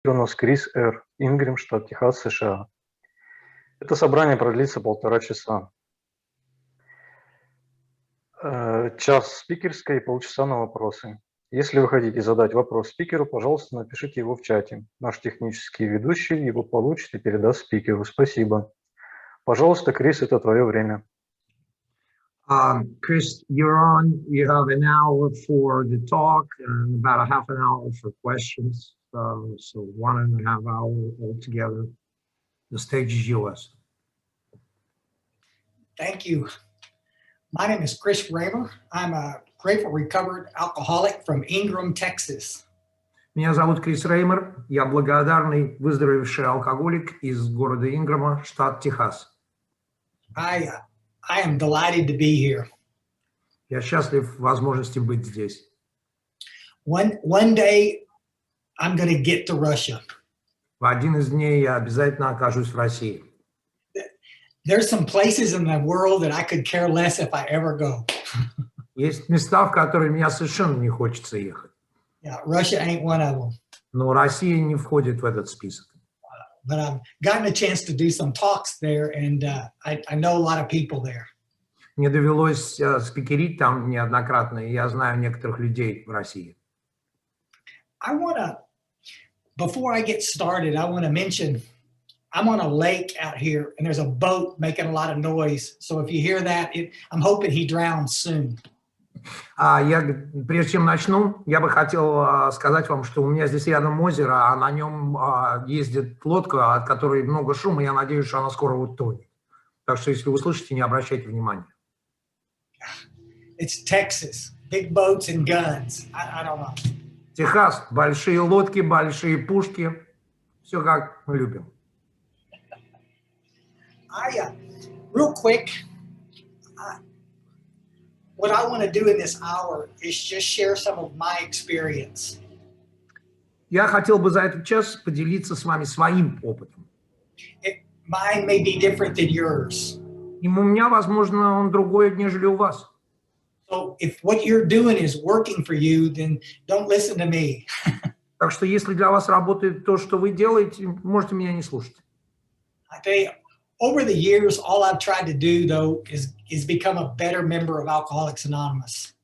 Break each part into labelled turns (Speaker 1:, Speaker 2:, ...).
Speaker 1: У нас Крис Р. Ингрим, штат Техас, США. Это собрание продлится 1,5 часа. Час спикерской и полчаса на вопросы. Если вы хотите задать вопрос спикеру, пожалуйста, напишите его в чате. Наш технический ведущий его получит и передаст спикеру. Спасибо. Пожалуйста, Крис, это твое время.
Speaker 2: Chris, you're on. You have an hour for the talk and about a half an hour for questions. So 1.5 hours altogether. The stage is yours.
Speaker 3: Thank you. My name is Chris Raymer. I'm a grateful recovered alcoholic from Ingram, Texas.
Speaker 2: Меня зовут Крис Реймер. Я благодарный выздоровевший алкоголик из города Инграма, штат Техас.
Speaker 3: I am delighted to be here.
Speaker 2: Я счастлив возможности быть здесь.
Speaker 3: One day I'm going to get to Russia.
Speaker 2: В один из дней я обязательно окажусь в России.
Speaker 3: There's some places in the world that I could care less if I ever go.
Speaker 2: Есть места, в которые мне совершенно не хочется ехать.
Speaker 3: Yeah, Russia ain't one of them.
Speaker 2: Но Россия не входит в этот список.
Speaker 3: But I've gotten a chance to do some talks there, and I know a lot of people there.
Speaker 2: Мне довелось спикерить там неоднократно, и я знаю некоторых людей в России.
Speaker 3: Before I get started, I want to mention I'm on a lake out here, and there's a boat making a lot of noise. So if you hear that, I'm hoping he drowns soon.
Speaker 2: Прежде чем начну, я бы хотел сказать вам, что у меня здесь рядом озеро, а на нем ездит лодка, от которой много шума, и я надеюсь, что она скоро утонет. Так что, если вы слышите, не обращайте внимания.
Speaker 3: It's Texas. Big boats and guns. I don't know.
Speaker 2: Техас. Большие лодки, большие пушки. Все как мы любим.
Speaker 3: Real quick, what I want to do in this hour is just share some of my experience.
Speaker 2: Я хотел бы за этот час поделиться с вами своим опытом.
Speaker 3: Mine may be different than yours.
Speaker 2: И у меня, возможно, он другой, нежели у вас.
Speaker 3: So if what you're doing is working for you, then don't listen to me.
Speaker 2: Так что если для вас работает то, что вы делаете, можете меня не слушать.
Speaker 3: I tell you, over the years, all I've tried to do, though, is become a better member of Alcoholics Anonymous.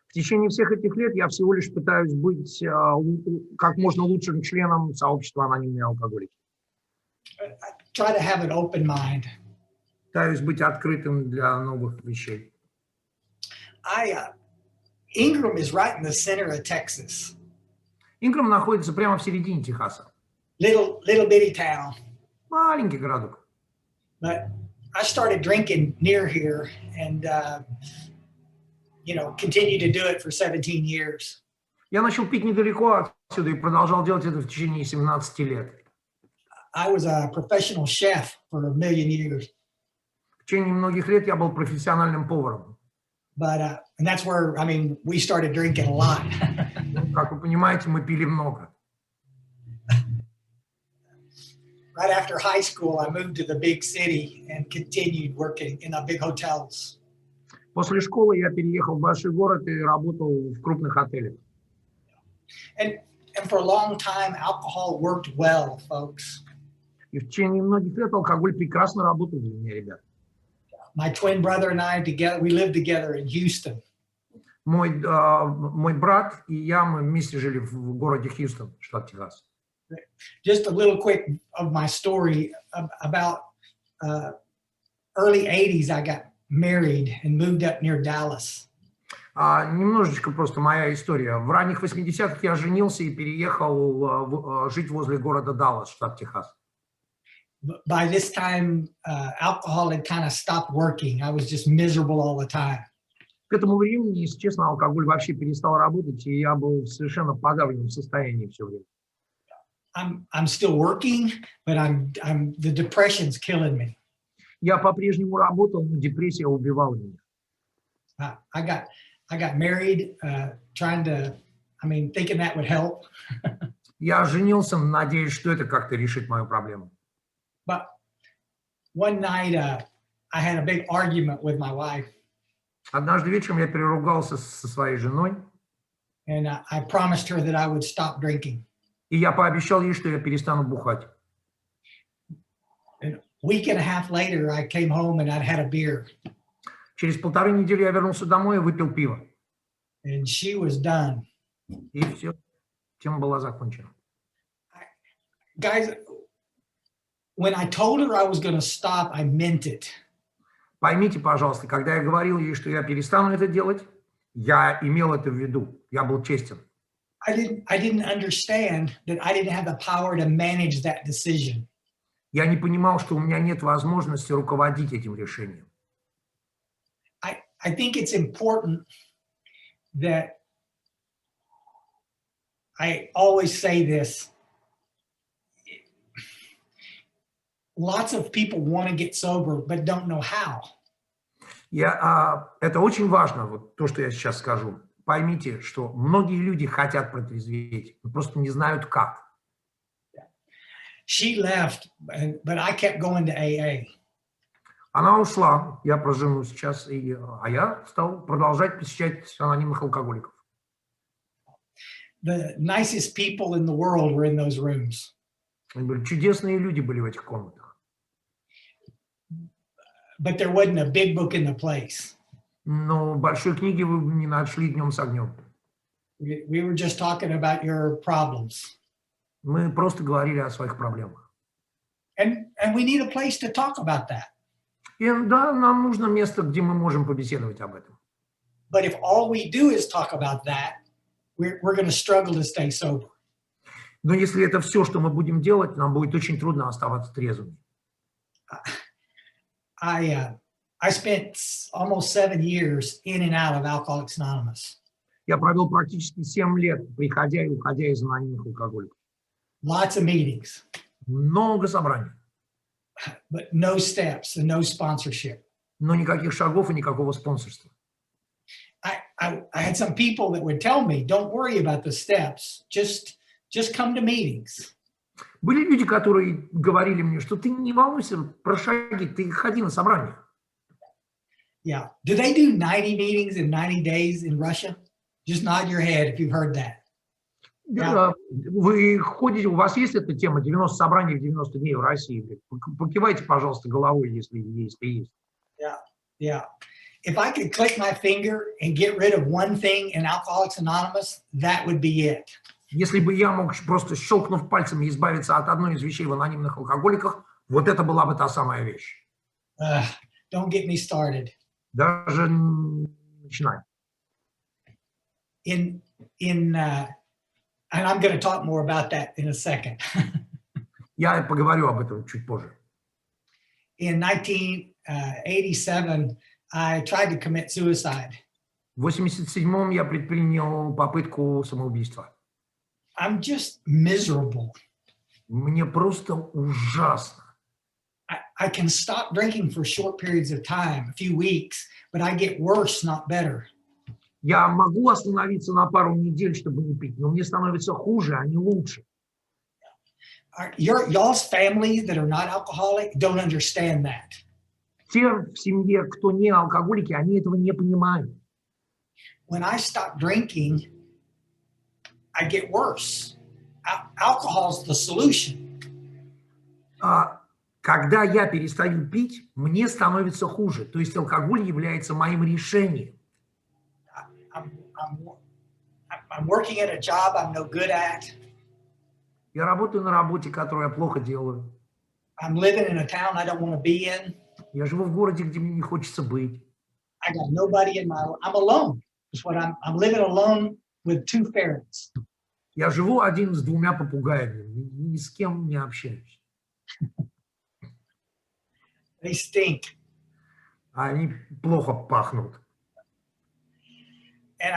Speaker 2: В течение всех этих лет я всего лишь пытаюсь быть как можно лучшим членом сообщества анонимные алкоголики.
Speaker 3: I try to have an open mind.
Speaker 2: Пытаюсь быть открытым для новых вещей.
Speaker 3: Ingram is right in the center of Texas.
Speaker 2: Инграм находится прямо в середине Техаса.
Speaker 3: Little bitty town.
Speaker 2: Маленький городок.
Speaker 3: But I started drinking near here and, continued to do it for 17 years.
Speaker 2: Я начал пить недалеко отсюда и продолжал делать это в течение 17 лет.
Speaker 3: I was a professional chef for a million years.
Speaker 2: В течение многих лет я был профессиональным поваром.
Speaker 3: But and that's where, we started drinking a lot.
Speaker 2: Как вы понимаете, мы пили много.
Speaker 3: Right after high school, I moved to the big city and continued working in the big hotels.
Speaker 2: После школы я переехал в большой город и работал в крупных отелях.
Speaker 3: And for a long time, alcohol worked well, folks.
Speaker 2: И в течение многих лет алкоголь прекрасно работал для меня, ребят.
Speaker 3: My twin brother and I we lived together in Houston.
Speaker 2: Мой брат и я, мы вместе жили в городе Хьюстон, штат Техас.
Speaker 3: Just a little quick of my story about early 80s. I got married and moved up near Dallas.
Speaker 2: Немножечко просто моя история. В ранних 80-х я женился и переехал жить возле города Даллас, штат Техас.
Speaker 3: By this time, alcohol had kind of stopped working. I was just miserable all the time.
Speaker 2: К этому времени, если честно, алкоголь вообще перестал работать, и я был в совершенно подавленном состоянии все время.
Speaker 3: I'm still working, but the depression's killing me.
Speaker 2: Я по-прежнему работал, но депрессия убивала меня.
Speaker 3: I got married, thinking that would help.
Speaker 2: Я женился, надеясь, что это как-то решит мою проблему.
Speaker 3: But one night, I had a big argument with my wife.
Speaker 2: Однажды вечером я переругался со своей женой.
Speaker 3: And I promised her that I would stop drinking.
Speaker 2: И я пообещал ей, что я перестану бухать.
Speaker 3: And a week and a half later, I came home and I'd had a beer.
Speaker 2: Через 1,5 недели я вернулся домой и выпил пиво.
Speaker 3: And she was done.
Speaker 2: И все, тема была закончена.
Speaker 3: Guys, when I told her I was going to stop, I meant it.
Speaker 2: Поймите, пожалуйста, когда я говорил ей, что я перестану это делать, я имел это в виду. Я был честен.
Speaker 3: I didn't understand that I didn't have the power to manage that decision.
Speaker 2: Я не понимал, что у меня нет возможности руководить этим решением.
Speaker 3: I think it's important that I always say this. Lots of people want to get sober, but don't know how.
Speaker 2: Это очень важно, вот то, что я сейчас скажу. Поймите, что многие люди хотят протрезветь, но просто не знают как.
Speaker 3: She left, but I kept going to AA.
Speaker 2: Она ушла, я проживу сейчас, а я стал продолжать посещать анонимных алкоголиков.
Speaker 3: The nicest people in the world were in those rooms.
Speaker 2: Чудесные люди были в этих комнатах.
Speaker 3: But there wasn't a big book in the place.
Speaker 2: Но большой книги вы не нашли днем с огнем.
Speaker 3: We were just talking about your problems.
Speaker 2: Мы просто говорили о своих проблемах.
Speaker 3: And we need a place to talk about that.
Speaker 2: И да, нам нужно место, где мы можем побеседовать об этом.
Speaker 3: But if all we do is talk about that, we're going to struggle to stay sober.
Speaker 2: Но если это все, что мы будем делать, нам будет очень трудно оставаться трезвыми.
Speaker 3: I spent almost 7 years in and out of Alcoholics Anonymous.
Speaker 2: Я провел практически 7 лет, приходя и уходя из анонимных алкоголиков.
Speaker 3: Lots of meetings.
Speaker 2: Много собраний.
Speaker 3: But no steps and no sponsorship.
Speaker 2: Но никаких шагов и никакого спонсорства.
Speaker 3: I had some people that would tell me, don't worry about the steps, just come to meetings.
Speaker 2: Были люди, которые говорили мне, что ты не волнуйся про шаги, ты ходи на собрание.
Speaker 3: Yeah. Do they do 90 meetings in 90 days in Russia? Just nod your head if you've heard that.
Speaker 2: Yeah. Вы ходите, у вас есть эта тема 90 собраний в 90 дней в России? Покивайте, пожалуйста, головой, если есть.
Speaker 3: Yeah. If I could click my finger and get rid of one thing in Alcoholics Anonymous, that would be it.
Speaker 2: Если бы я мог просто щелкнув пальцами избавиться от одной из вещей в анонимных алкоголиках, вот это была бы та самая вещь.
Speaker 3: Don't get me started.
Speaker 2: Даже начинай.
Speaker 3: And I'm going to talk more about that in a second.
Speaker 2: Я поговорю об этом чуть позже.
Speaker 3: In 1987, I tried to commit suicide.
Speaker 2: В 87-м я предпринял попытку самоубийства.
Speaker 3: I'm just miserable.
Speaker 2: Мне просто ужасно.
Speaker 3: I can stop drinking for short periods of time, a few weeks, but I get worse, not better.
Speaker 2: Я могу остановиться на пару недель, чтобы не пить, но мне становится хуже, а не лучше.
Speaker 3: Y'all's families that are not alcoholic don't understand that.
Speaker 2: Те в семье, кто не алкоголики, они этого не понимают.
Speaker 3: When I stop drinking, I get worse. Alcohol's the solution.
Speaker 2: Когда я перестаю пить, мне становится хуже. То есть алкоголь является моим решением.
Speaker 3: I'm working at a job I'm no good at.
Speaker 2: Я работаю на работе, которую я плохо делаю.
Speaker 3: I'm living in a town I don't want to be in.
Speaker 2: Я живу в городе, где мне не хочется быть.
Speaker 3: I got nobody in my. I'm alone. That's what I'm living alone with 2 ferrets.
Speaker 2: Я живу один с 2 попугаями, ни с кем не общаюсь.
Speaker 3: They stink.
Speaker 2: Они плохо пахнут.
Speaker 3: And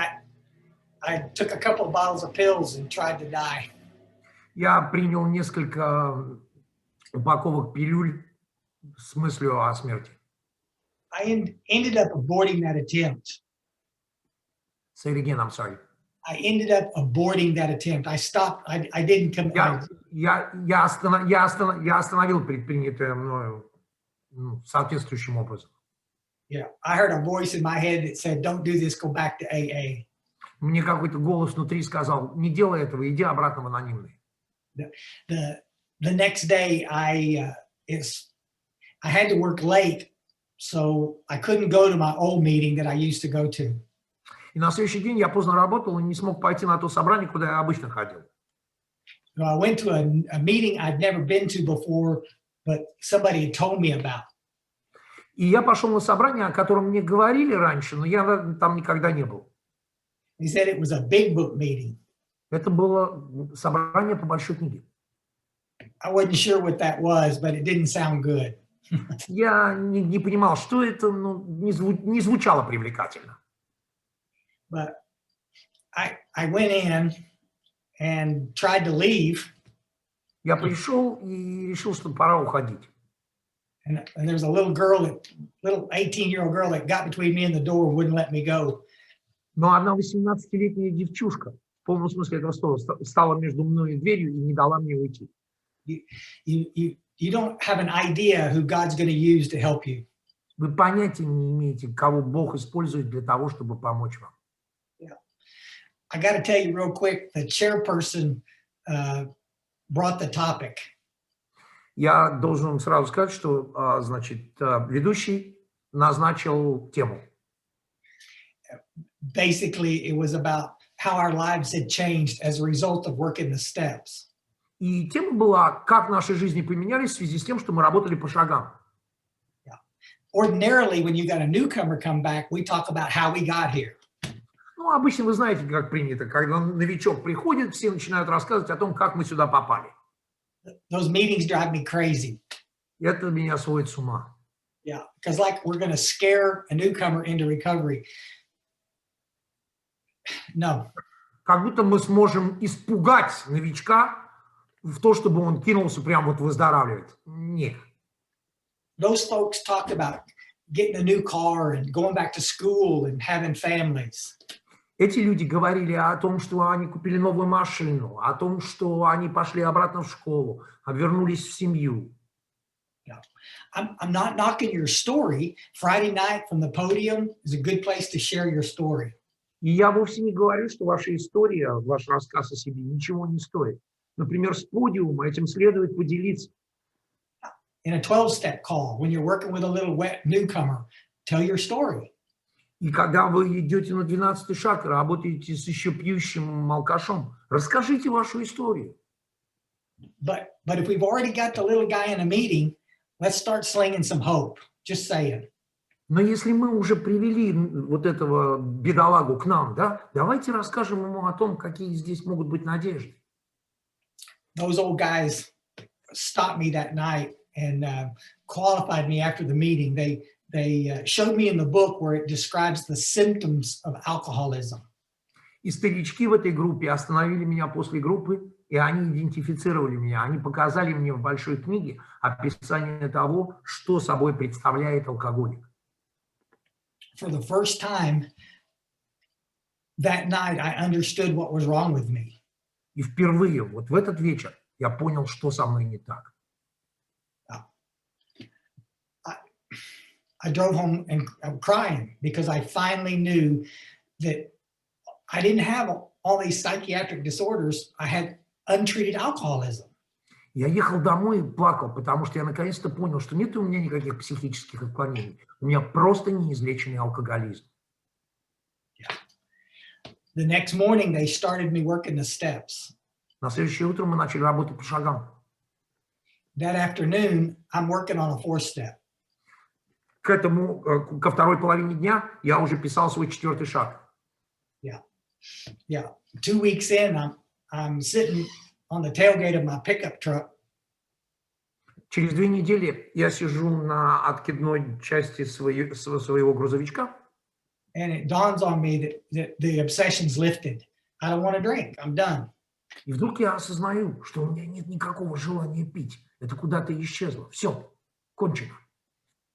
Speaker 3: I took a couple of bottles of pills and tried to die.
Speaker 2: Я принял несколько упаковок пилюль с мыслью о смерти.
Speaker 3: I ended up aborting that attempt.
Speaker 2: Say it again, I'm sorry.
Speaker 3: I ended up aborting that attempt. I stopped. I didn't come.
Speaker 2: Я остановил предпринятое мною соответствующим образом.
Speaker 3: Yeah, I heard a voice in my head that said, "Don't do this. Go back to AA."
Speaker 2: Мне какой-то голос внутри сказал: не делай этого, иди обратно в анонимный.
Speaker 3: The next day I had to work late, so I couldn't go to my old meeting that I used to go to.
Speaker 2: И на следующий день я поздно работал и не смог пойти на то собрание, куда я обычно ходил.
Speaker 3: So I went to a meeting I'd never been to before, but somebody had told me about.
Speaker 2: И я пошел на собрание, о котором мне говорили раньше, но я там никогда не был.
Speaker 3: He said it was a big book meeting.
Speaker 2: Это было собрание по большой книге.
Speaker 3: I wasn't sure what that was, but it didn't sound good.
Speaker 2: Я не понимал, что это, но не звучало привлекательно.
Speaker 3: But I went in and tried to leave.
Speaker 2: Я пришел и решил, что пора уходить.
Speaker 3: And there was a little 18-year-old girl that got between me and the door and wouldn't let me go.
Speaker 2: Но одна 18-летняя девчушка, в полном смысле этого слова, стала между мной и дверью и не дала мне уйти.
Speaker 3: You don't have an idea who God's going to use to help you.
Speaker 2: Вы понятия не имеете, кого Бог использует для того, чтобы помочь вам.
Speaker 3: Yeah. I got to tell you real quick, the chairperson brought the topic.
Speaker 2: Я должен вам сразу сказать, что, значит, ведущий назначил тему.
Speaker 3: Basically, it was about how our lives had changed as a result of working the steps.
Speaker 2: И тема была, как наши жизни поменялись в связи с тем, что мы работали по шагам.
Speaker 3: Yeah. Ordinarily, when you got a newcomer come back, we talk about how we got here.
Speaker 2: Ну, обычно вы знаете, как принято, когда новичок приходит, все начинают рассказывать о том, как мы сюда попали.
Speaker 3: Those meetings drive me crazy.
Speaker 2: Это меня сводит с ума.
Speaker 3: Yeah, because like we're going to scare a newcomer into recovery. No.
Speaker 2: Как будто мы сможем испугать новичка в то, чтобы он кинулся прямо вот выздоравливать. Нет.
Speaker 3: Those folks talked about getting a new car and going back to school and having families.
Speaker 2: Эти люди говорили о том, что они купили новую машину, о том, что они пошли обратно в школу, вернулись в семью.
Speaker 3: Yeah. I'm not knocking your story. Friday night from the podium is a good place to share your story.
Speaker 2: И я вовсе не говорю, что ваша история, ваш рассказ о себе ничего не стоит. Например, с подиума этим следует поделиться.
Speaker 3: In a 12-step call, when you're working with a little wet newcomer, tell your story.
Speaker 2: И когда вы идете на 12-й шаг и работаете с еще пьющим алкашом, расскажите вашу историю.
Speaker 3: But if we've already got the little guy in a meeting, let's start slinging some hope. Just saying.
Speaker 2: Но если мы уже привели вот этого бедолагу к нам, да, давайте расскажем ему о том, какие здесь могут быть надежды.
Speaker 3: Those old guys stopped me that night and qualified me after the meeting. They showed me in the book where it describes the symptoms of alcoholism.
Speaker 2: И старички в этой группе остановили меня после группы, и они идентифицировали меня. Они показали мне в большой книге описание того, что собой представляет алкоголик.
Speaker 3: For the first time that night, I understood what was wrong with me.
Speaker 2: И впервые вот в этот вечер я понял, что со мной не так.
Speaker 3: I drove home and I'm crying because I finally knew that I didn't have all these psychiatric disorders. I had untreated alcoholism.
Speaker 2: Я ехал домой и плакал, потому что я наконец-то понял, что нет у меня никаких психических отклонений. У меня просто неизлеченный алкоголизм.
Speaker 3: The next morning, they started me working the steps.
Speaker 2: На следующее утро мы начали работать по шагам.
Speaker 3: That afternoon, I'm working on a 4-step.
Speaker 2: Ко второй половине дня я уже писал свой 4-й шаг.
Speaker 3: Yeah. 2 weeks in, I'm sitting on the tailgate of my pickup truck.
Speaker 2: Через 2 недели я сижу на откидной части своего грузовичка.
Speaker 3: And it dawns on me that the obsession's lifted. I don't want to drink. I'm done.
Speaker 2: И вдруг я осознаю, что у меня нет никакого желания пить. Это куда-то исчезло. Все, кончено.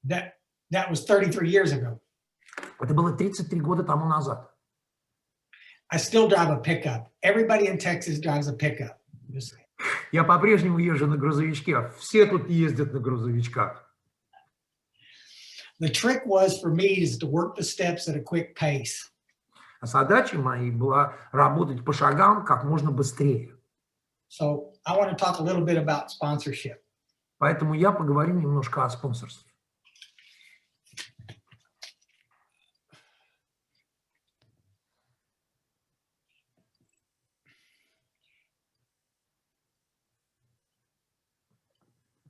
Speaker 3: That was 33 years ago.
Speaker 2: Это было 33 года тому назад.
Speaker 3: I still drive a pickup. Everybody in Texas drives a pickup.
Speaker 2: Я по-прежнему езжу на грузовичке. Все тут ездят на грузовичках.
Speaker 3: The trick was for me is to work the steps at a quick pace.
Speaker 2: А задача моей была работать по шагам как можно быстрее.
Speaker 3: So I want to talk a little bit about sponsorship.
Speaker 2: Поэтому я поговорю немножко о спонсорстве.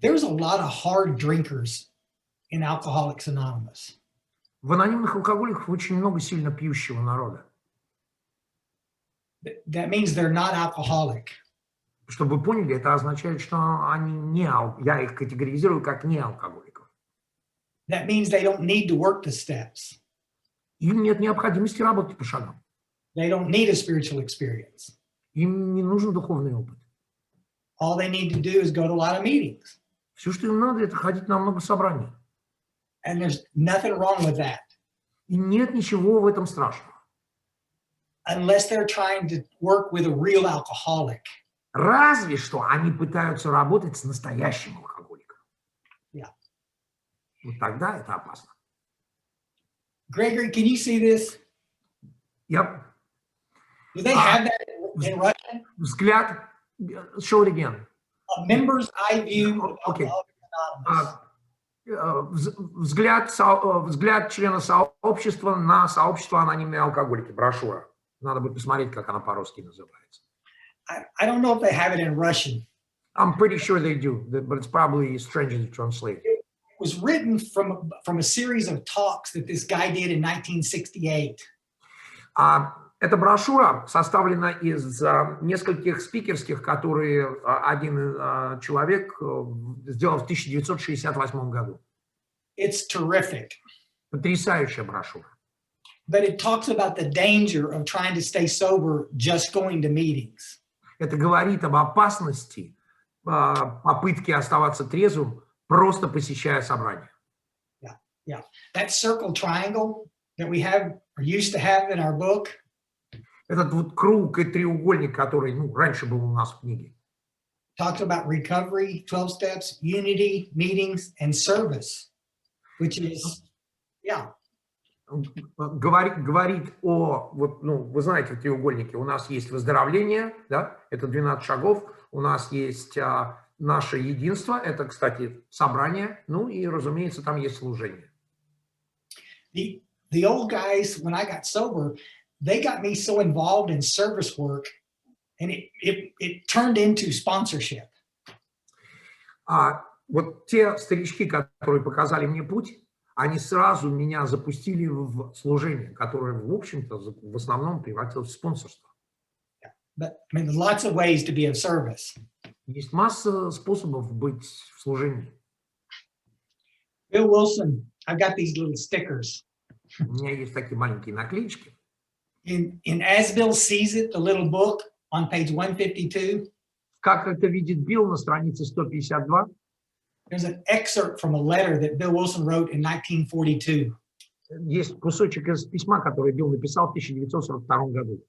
Speaker 3: There's a lot of hard drinkers in Alcoholics Anonymous.
Speaker 2: В анонимных алкоголиках очень много сильно пьющего народа.
Speaker 3: That means they're not alcoholic.
Speaker 2: Чтобы вы поняли, это означает, что они я их категоризирую как не алкоголиков.
Speaker 3: That means they don't need to work the steps.
Speaker 2: Им нет необходимости работать по шагам.
Speaker 3: They don't need a spiritual experience.
Speaker 2: Им не нужен духовный опыт.
Speaker 3: All they need to do is go to a lot of meetings.
Speaker 2: Все, что им надо, это ходить на много собраний.
Speaker 3: And there's nothing wrong with that.
Speaker 2: И нет ничего в этом страшного.
Speaker 3: Unless they're trying to work with a real alcoholic.
Speaker 2: Разве что они пытаются работать с настоящим алкоголиком.
Speaker 3: Yeah.
Speaker 2: Вот тогда это опасно.
Speaker 3: Gregory, can you see this? Do they have that in Russian?
Speaker 2: Взгляд, show it again.
Speaker 3: A member's eye view of
Speaker 2: Okay.
Speaker 3: Alcoholics Anonymous.
Speaker 2: Взгляд члена сообщества на сообщество анонимные алкоголики. Брошюра. Надо будет посмотреть, как она по-русски называется.
Speaker 3: I don't know if they have it in Russian.
Speaker 2: I'm pretty sure they do, but it's probably strange to translate.
Speaker 3: It was written from a series of talks that this guy did in 1968.
Speaker 2: Эта брошюра составлена из нескольких спикерских, которые один человек сделал в 1968 году.
Speaker 3: It's terrific.
Speaker 2: Потрясающая брошюра.
Speaker 3: But it talks about the danger of trying to stay sober just going to meetings.
Speaker 2: Это говорит об опасности попытки оставаться трезвым, просто посещая собрания.
Speaker 3: Yeah. That circle triangle that we have or used to have in our book.
Speaker 2: Этот вот круг и треугольник, который раньше был у нас в книге.
Speaker 3: Talks about recovery, 12 steps, unity, meetings, and service, which is, yeah.
Speaker 2: Говорит о, вы знаете, в треугольнике у нас есть выздоровление, да, это 12 шагов, у нас есть наше единство, это, кстати, собрание, и, разумеется, там есть служение.
Speaker 3: The old guys, when I got sober, they got me so involved in service work, and it turned into sponsorship.
Speaker 2: Вот те старички, которые показали мне путь, они сразу меня запустили в служение, которое, в общем-то, в основном превратилось в спонсорство.
Speaker 3: But I mean, there's lots of ways to be of service.
Speaker 2: Есть масса способов быть в служении.
Speaker 3: Bill Wilson, I've got these little stickers.
Speaker 2: У меня есть такие маленькие наклеечки.
Speaker 3: In As Bill Sees It, the little book on page 152.
Speaker 2: Как это видит Билл на странице 152.
Speaker 3: There's an excerpt from a letter that Bill Wilson wrote in 1942.
Speaker 2: Есть кусочек из письма, которое Билл написал в 1942 году.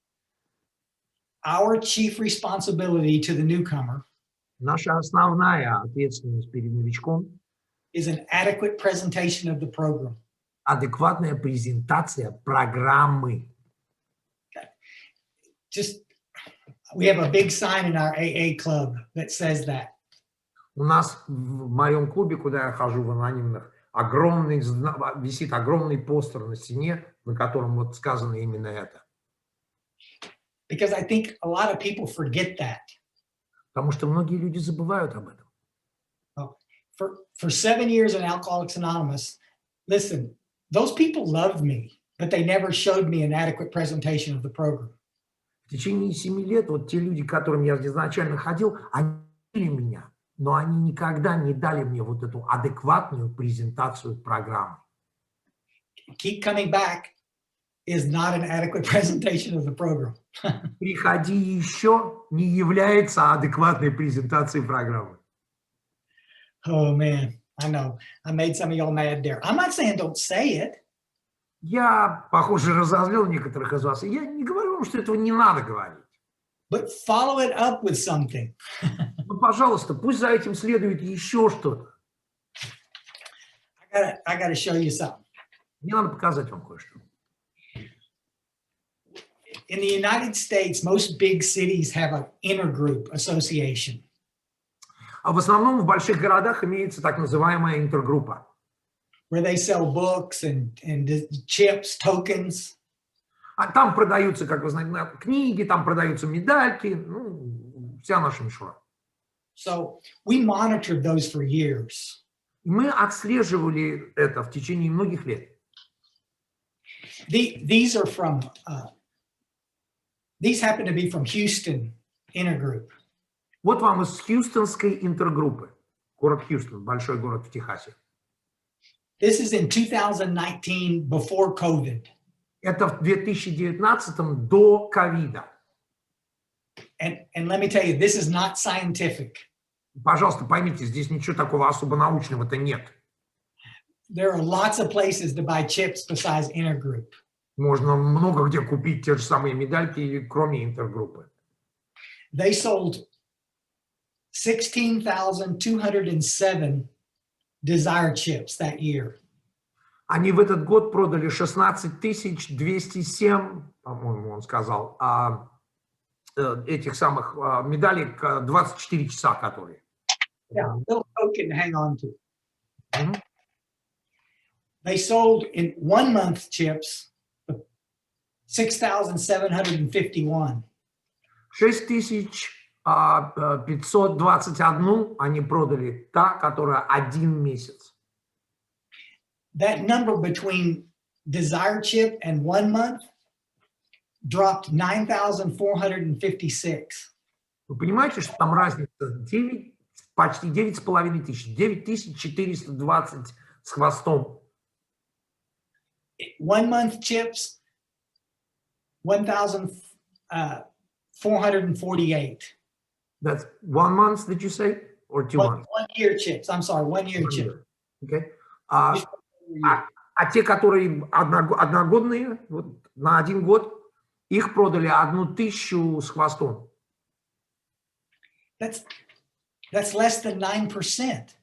Speaker 3: Our chief responsibility to the newcomer
Speaker 2: Наша основная ответственность перед новичком
Speaker 3: is an adequate presentation of the program.
Speaker 2: Адекватная презентация программы.
Speaker 3: Just, we have a big sign in our AA club that says that.
Speaker 2: У нас в моем клубе, куда я хожу в анонимных, висит огромный постер на стене, на котором вот сказано именно это.
Speaker 3: Because I think a lot of people forget that.
Speaker 2: Потому что многие люди забывают об этом.
Speaker 3: For 7 years in Alcoholics Anonymous, listen, those people loved me, but they never showed me an adequate presentation of the program.
Speaker 2: В течение 7 лет вот те люди, к которым я изначально ходил, они любили меня, но они никогда не дали мне вот эту адекватную презентацию программы.
Speaker 3: Keep coming back is not an adequate presentation of the program.
Speaker 2: Приходи еще не является адекватной презентацией программы.
Speaker 3: Oh man, I know. I made some of y'all mad there. I'm not saying don't say it.
Speaker 2: Я, похоже, разозлил некоторых из вас. Я не говорю вам, что этого не надо говорить.
Speaker 3: But follow it up with something.
Speaker 2: Ну, пожалуйста, пусть за этим следует еще что-то.
Speaker 3: I gotta show you something.
Speaker 2: Мне надо показать вам кое-что.
Speaker 3: In the United States, most big cities have an intergroup association.
Speaker 2: А в основном в больших городах имеется так называемая интергруппа,
Speaker 3: where they sell books and chips, tokens.
Speaker 2: а там продаются, как вы знаете, книги, там продаются медальки, ну, вся наша мишура.
Speaker 3: So we monitored those for years.
Speaker 2: Мы отслеживали это в течение многих лет.
Speaker 3: These are from, these happen to be from Houston Intergroup.
Speaker 2: Вот вам из Хьюстонской интергруппы. Город Хьюстон, большой город в Техасе.
Speaker 3: This is in 2019 before COVID.
Speaker 2: Это в 2019 до ковида.
Speaker 3: And let me tell you, this is not scientific.
Speaker 2: Пожалуйста, поймите, здесь ничего такого особо научного-то нет.
Speaker 3: There are lots of places to buy chips besides Intergroup.
Speaker 2: Можно много где купить те же самые медальки, кроме интергруппы.
Speaker 3: They sold 16,207 Desire chips that year.
Speaker 2: Они в этот год продали 16 207, по-моему, он сказал, этих самых медалей 24 часа, которые.
Speaker 3: Yeah, little token to hang on to. They sold in 1 month chips 6,751.
Speaker 2: 6521 они продали, та, которая 1 месяц.
Speaker 3: That number between Desire chip and 1 month dropped 9,456.
Speaker 2: Вы понимаете, что там разница почти 9,5 тысяч, 9420 с хвостом.
Speaker 3: 1 month chips, 1,448.
Speaker 2: That's 1 month, did you say? Or 2 months?
Speaker 3: 1 year chips, I'm sorry, 1 year chip.
Speaker 2: Okay. А те, которые одногодные, вот, на 1 год, их продали 1000 с хвостом.
Speaker 3: That's less than 9%.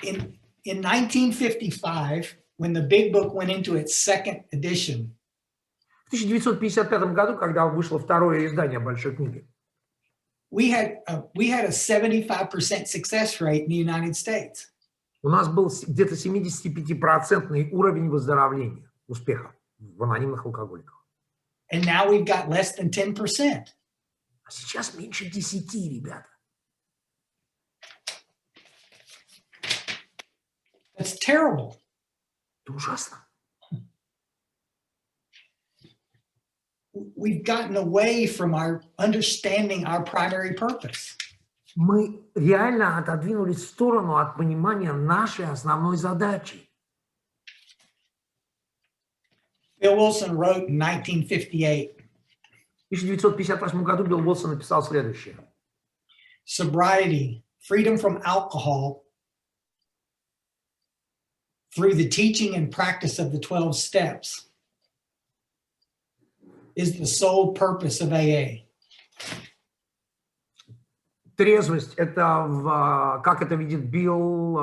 Speaker 3: In 1955, when the Big Book went into its 2nd edition,
Speaker 2: в 1955 году, когда вышло второе издание большой книги,
Speaker 3: we had a 75% success rate in the United States.
Speaker 2: у нас был где-то 75% уровень выздоровления, успеха в анонимных алкоголиках.
Speaker 3: And now we've got less than 10%.
Speaker 2: А сейчас меньше 10, ребята.
Speaker 3: That's terrible.
Speaker 2: Это ужасно.
Speaker 3: We've gotten away from our understanding our primary purpose.
Speaker 2: Мы реально отодвинулись в сторону от понимания нашей основной задачи.
Speaker 3: Bill Wilson wrote in 1958.
Speaker 2: В 1958 году Билл Уилсон написал следующее.
Speaker 3: Sobriety, freedom from alcohol, through the teaching and practice of the 12 steps, is the sole purpose of AA.
Speaker 2: Трезвость, это, как это видит Билл,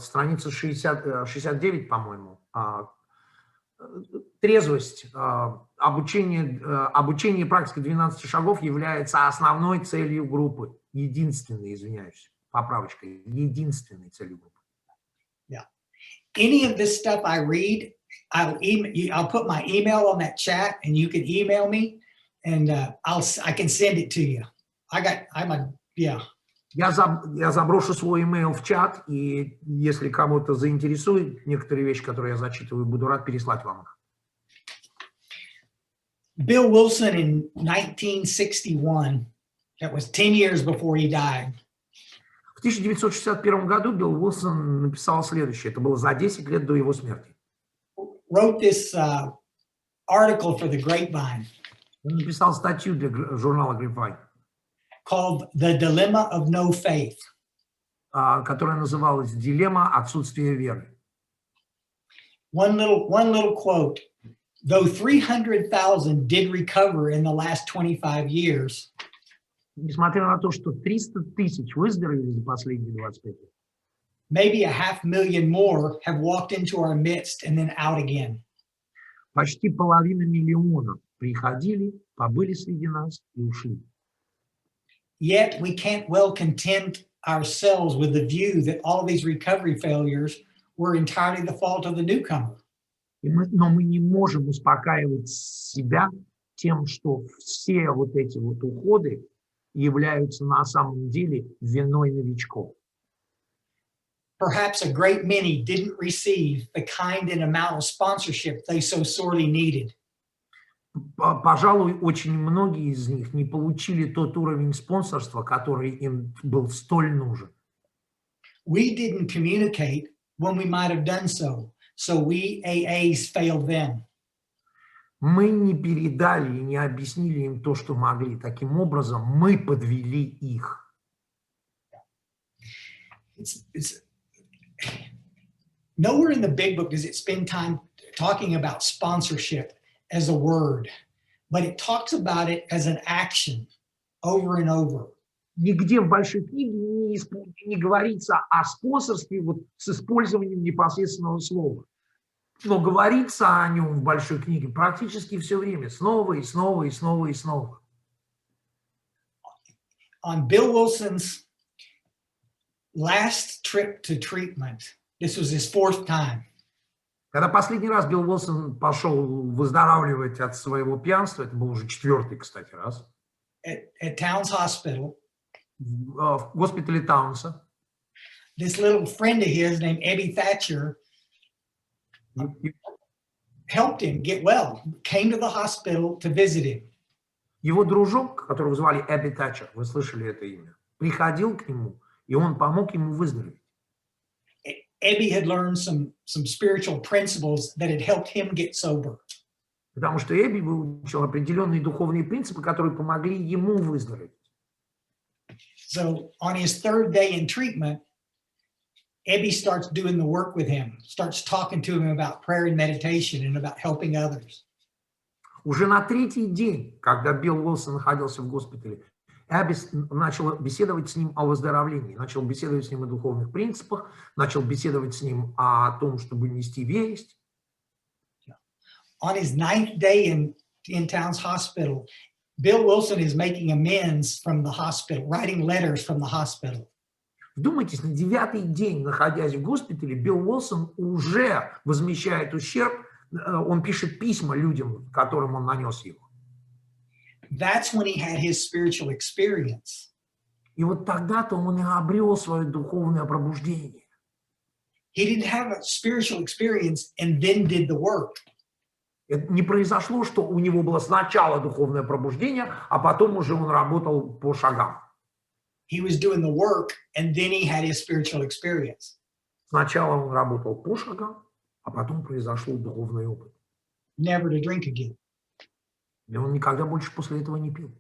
Speaker 2: страница 69, по-моему. Трезвость, обучение и практика 12 шагов является основной целью группы. Единственной, извиняюсь, поправочка, единственной целью группы.
Speaker 3: Yeah. Any of this stuff I read, I'll put my email on that chat, and you can email me, and I can send it to you. Yeah.
Speaker 2: Я заброшу свой email в чат, и если кому-то заинтересует некоторые вещи, которые я зачитываю, буду рад переслать вам их.
Speaker 3: Bill Wilson in 1961, that was 10 years before he died.
Speaker 2: В 1961 году Билл Уилсон написал следующее. Это было за 10 лет до его смерти.
Speaker 3: Wrote this article for the Grapevine.
Speaker 2: Он написал статью для журнала Grapevine,
Speaker 3: called The Dilemma of No Faith.
Speaker 2: Которая называлась «Дилемма отсутствия веры».
Speaker 3: One little quote. Though 300,000 did recover in the last 25 years,
Speaker 2: несмотря на то, что 300 тысяч выздоровели за последние 25 лет,
Speaker 3: maybe 500,000 more have walked into our midst and then out again.
Speaker 2: Почти 500,000 приходили, побыли среди нас и ушли.
Speaker 3: Yet we can't well content ourselves with the view that all these recovery failures were entirely the fault of the newcomer.
Speaker 2: Но мы не можем успокаивать себя тем, что все вот эти вот уходы являются на самом деле виной новичков.
Speaker 3: Perhaps a great many didn't receive the kind and amount of sponsorship they so sorely needed.
Speaker 2: Пожалуй, очень многие из них не получили тот уровень спонсорства, который им был столь нужен.
Speaker 3: We didn't communicate when we might have done so we AAs failed them.
Speaker 2: Мы не передали и не объяснили им то, что могли. Таким образом, мы подвели их.
Speaker 3: Nowhere in the big book does it spend time talking about sponsorship as a word, but it talks about it as an action over and over.
Speaker 2: Нигде в большой книге не говорится о спонсорстве вот с использованием непосредственного слова. Но говорится о нем в большой книге практически все время, снова и снова и снова и снова.
Speaker 3: On Bill Wilson's last trip to treatment, this was his 4th time.
Speaker 2: Когда последний раз Билл Уилсон пошел выздоравливать от своего пьянства, это был уже 4-й, кстати, раз.
Speaker 3: At Towns Hospital.
Speaker 2: В госпитале Таунса.
Speaker 3: This little friend of his named Abby Thatcher helped him get well, came to the hospital to visit him.
Speaker 2: Его дружок, которого звали Эбби Тэтчер, вы слышали это имя, приходил к нему, и он помог ему выздороветь.
Speaker 3: Abby had learned some spiritual principles that had helped him get sober.
Speaker 2: Потому что Эбби выучил определенные духовные принципы, которые помогли ему выздороветь.
Speaker 3: So on his 3rd day in treatment, Abby starts doing the work with him, starts talking to him about prayer and meditation and about helping others.
Speaker 2: Уже на 3-й день, когда Билл Уилсон находился в госпитале, Эбби начал беседовать с ним о выздоровлении, начал беседовать с ним о духовных принципах, начал беседовать с ним о том, чтобы нести весть.
Speaker 3: On his 9th day in Towns Hospital, Bill Wilson is making amends from the hospital, writing letters from the hospital.
Speaker 2: Вдумайтесь, на 9-й день, находясь в госпитале, Билл Уилсон уже возмещает ущерб, он пишет письма людям, которым он нанес его.
Speaker 3: That's when he had his spiritual experience.
Speaker 2: И вот тогда-то он и обрел свое духовное пробуждение.
Speaker 3: He didn't have a spiritual experience and then did the work.
Speaker 2: Это не произошло, что у него было сначала духовное пробуждение, а потом уже он работал по шагам.
Speaker 3: He was doing the work and then he had his spiritual experience.
Speaker 2: Сначала он работал по шагам, а потом произошел духовный опыт.
Speaker 3: Never to drink again.
Speaker 2: И он никогда больше после этого не пил.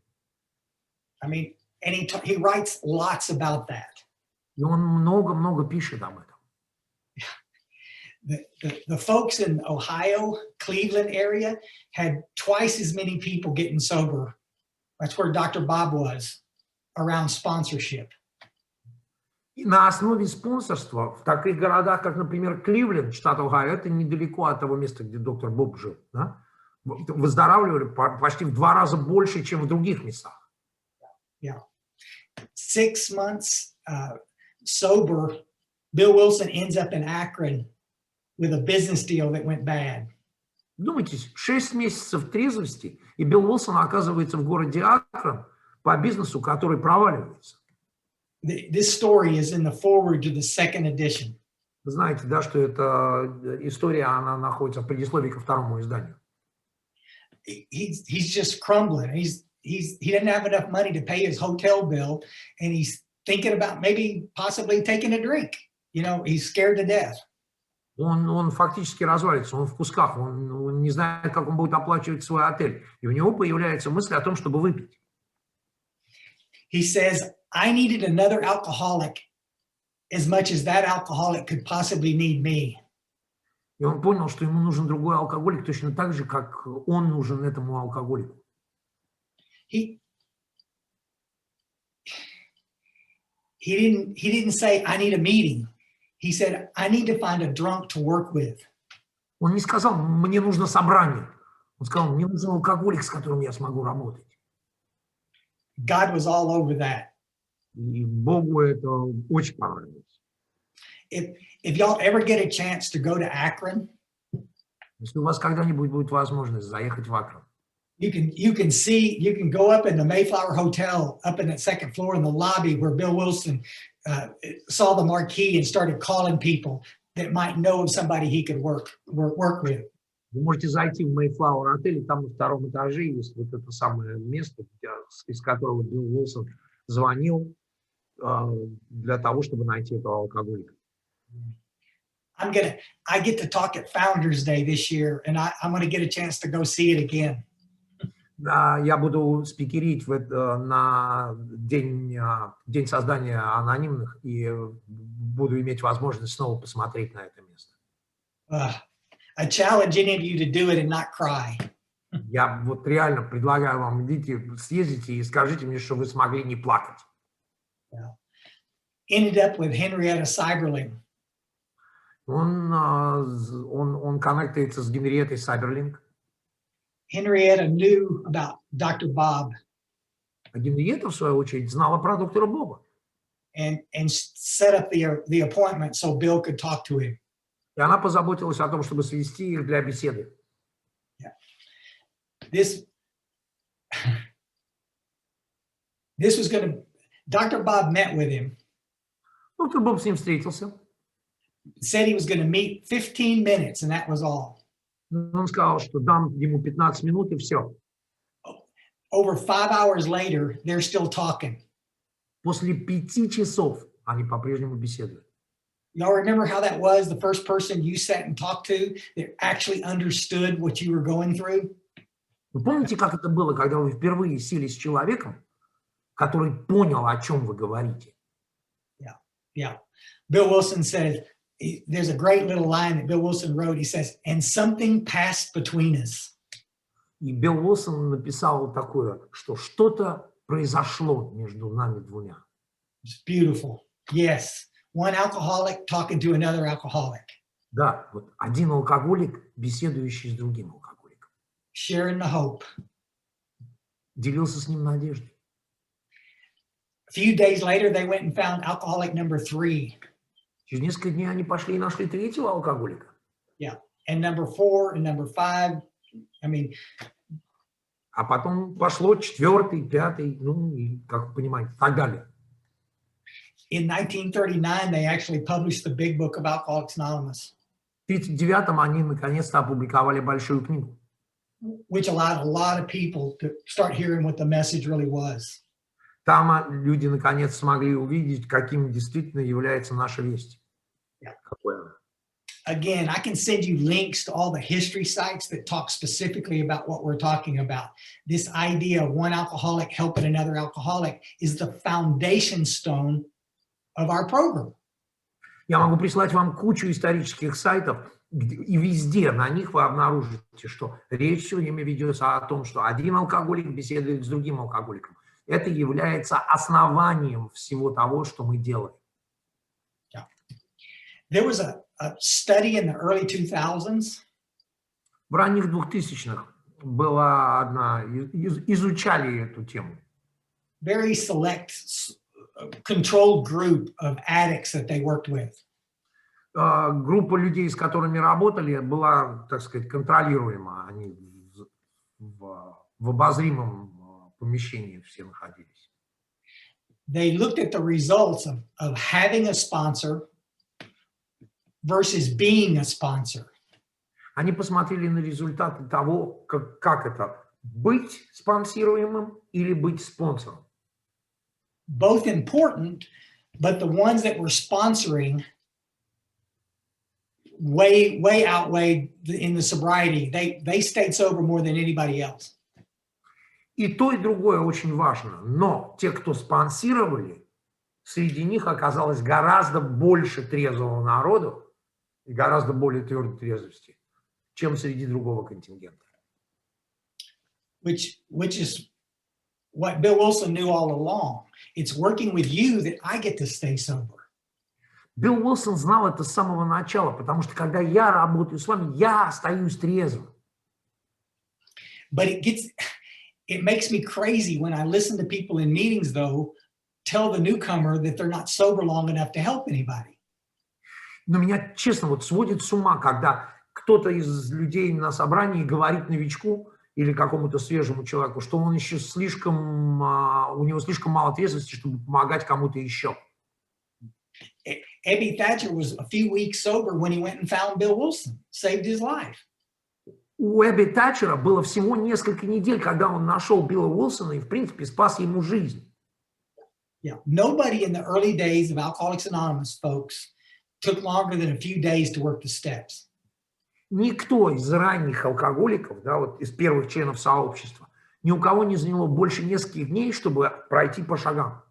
Speaker 3: I mean, and he writes lots about that.
Speaker 2: И он много-много пишет об этом.
Speaker 3: The folks in Ohio, Cleveland area had twice as many people getting sober. That's where Dr. Bob was, around sponsorship.
Speaker 2: И на основе спонсорства в таких городах, как, например, Кливленд, штат Ohio, это недалеко от того места, где доктор Боб жил, да? Выздоравливали почти в 2 раза больше, чем в других местах.
Speaker 3: Yeah. 6 months sober, Bill Wilson ends up in Akron with a business deal that went bad.
Speaker 2: Думайтесь, 6 месяцев трезвости, и Билл Уилсон оказывается в городе Акрон по бизнесу, который проваливается.
Speaker 3: This story is in the foreword to the 2nd edition.
Speaker 2: Вы знаете, да, что эта история, она находится в предисловии ко 2-му изданию.
Speaker 3: He's just crumbling. He doesn't have enough money to pay his hotel bill, and he's thinking about maybe possibly taking a drink. You know, he's scared to death.
Speaker 2: Он фактически развалится, он в кусках, он не знает, как он будет оплачивать свой отель. И у него появляется мысль о том, чтобы выпить.
Speaker 3: He says, I needed another alcoholic as much as that alcoholic could possibly need me.
Speaker 2: И он понял, что ему нужен другой алкоголик, точно так же, как он нужен этому алкоголику.
Speaker 3: He didn't say, I need a meeting. He said, I need to find a drunk to work with.
Speaker 2: Он не сказал, мне нужно собрание. Он сказал, мне нужен алкоголик, с которым я смогу работать.
Speaker 3: God was all over that.
Speaker 2: И Богу это очень понравилось.
Speaker 3: If y'all ever get a chance to go to Akron,
Speaker 2: Если у вас когда-нибудь будет возможность заехать в Акрон,
Speaker 3: you can go up in the Mayflower Hotel up in that second floor in the lobby where Bill Wilson saw the marquee and started calling people that might know of somebody he could work with.
Speaker 2: вы можете зайти в Mayflower отель, и там на втором этаже есть вот это самое место, из которого Билл Уилсон звонил для того, чтобы найти этого алкоголика.
Speaker 3: I get to talk at Founders Day this year, and I'm going to get a chance to go see it again.
Speaker 2: Я буду спикерить на день создания анонимных и буду иметь возможность снова посмотреть на это место.
Speaker 3: I challenge any of you to do it and not cry.
Speaker 2: Я вот реально предлагаю вам, идите, съездите и скажите мне, что вы смогли не плакать.
Speaker 3: Ended up with Henrietta Seiberling.
Speaker 2: Он коннектится с Генриеттой Сайберлинг.
Speaker 3: Henrietta knew about Dr. Bob.
Speaker 2: А Генриетта, в свою очередь, знала про доктора Боба.
Speaker 3: And set up the appointment so Bill could talk to him.
Speaker 2: И она позаботилась о том, чтобы свести их для беседы.
Speaker 3: This was going to, Dr. Bob met with him.
Speaker 2: Доктор Боб с ним встретился.
Speaker 3: Said he was going to meet 15 minutes, and that was all.
Speaker 2: Он сказал, что дам ему 15 минут, и все.
Speaker 3: Over 5 hours later, they're still talking.
Speaker 2: После 5 часов они по-прежнему беседуют.
Speaker 3: Y'all remember how that was? The first person you sat and talked to that actually understood what you were going through?
Speaker 2: Вы помните, как это было, когда вы впервые сели с человеком, который понял, о чем вы говорите?
Speaker 3: Yeah. Bill Wilson said, there's a great little line that Bill Wilson wrote. He says, and something passed between us.
Speaker 2: И Билл Уилсон написал такое, что что-то произошло между нами двумя.
Speaker 3: It's beautiful. Yes. One alcoholic talking to another alcoholic.
Speaker 2: Да, вот один алкоголик, беседующий с другим алкоголиком.
Speaker 3: Sharing the hope.
Speaker 2: Делился с ним надеждой.
Speaker 3: A few days later, they went and found alcoholic number 3.
Speaker 2: Через несколько дней они пошли и нашли третьего алкоголика.
Speaker 3: Yeah. And number 4 and number 5. I mean.
Speaker 2: А потом пошло 4-й, 5-й, ну, и, как вы понимаете, так далее.
Speaker 3: In 1939, they actually published the big book of Alcoholics Anonymous.
Speaker 2: В 1939-м они наконец-то опубликовали большую книгу.
Speaker 3: Which allowed a lot of people to start hearing what the message really was.
Speaker 2: Там люди наконец смогли увидеть, каким действительно является наша весть.
Speaker 3: Yeah.
Speaker 2: Какой она.
Speaker 3: Again, I can send you links to all the history sites that talk specifically about what we're talking about. This idea of one alcoholic helping another alcoholic is the foundation stone of our program.
Speaker 2: Я могу прислать вам кучу исторических сайтов, и везде на них вы обнаружите, что речь все время ведется о том, что один алкоголик беседует с другим алкоголиком. Это является основанием всего того, что мы делаем.
Speaker 3: Yeah. There was a study in the early 2000s.
Speaker 2: В ранних 2000-х была одна, изучали эту тему.
Speaker 3: Very select, controlled group of addicts that they worked with.
Speaker 2: Группа людей, с которыми работали, была, так сказать, контролируема. Они в обозримом помещении все находились.
Speaker 3: They looked at the results of having a sponsor versus being a sponsor.
Speaker 2: Они посмотрели на результаты того, как это быть спонсируемым или быть спонсором.
Speaker 3: Both important, but the ones that were sponsoring way outweighed in the sobriety. They stayed sober more than anybody else.
Speaker 2: И то, и другое очень важно. Но те, кто спонсировали, среди них оказалось гораздо больше трезвого народу и гораздо более твердой трезвости, чем среди другого контингента.
Speaker 3: Which is what Bill Wilson knew all along. It's working with you that I get to stay sober.
Speaker 2: Билл Уилсон знал это с самого начала, потому что когда я работаю с вами, я остаюсь трезвым.
Speaker 3: But it makes me crazy when I listen to people in meetings, though, tell the newcomer that they're not sober long enough to help anybody.
Speaker 2: Но меня, честно, вот сводит с ума, когда кто-то из людей на собрании говорит новичку или какому-то свежему человеку, что он еще слишком, у него слишком мало ответственности, чтобы помогать кому-то еще.
Speaker 3: Abby Thatcher was a few weeks sober when he went and found Bill Wilson, saved his life.
Speaker 2: У Эбби Тэтчера было всего несколько недель, когда он нашел Билла Уилсона и, в принципе, спас ему жизнь.
Speaker 3: Yeah, nobody in the early days of Alcoholics Anonymous, folks, took longer than a few days to work the steps.
Speaker 2: Никто из ранних алкоголиков, да, вот из первых членов сообщества, ни у кого не заняло больше нескольких дней, чтобы пройти по шагам.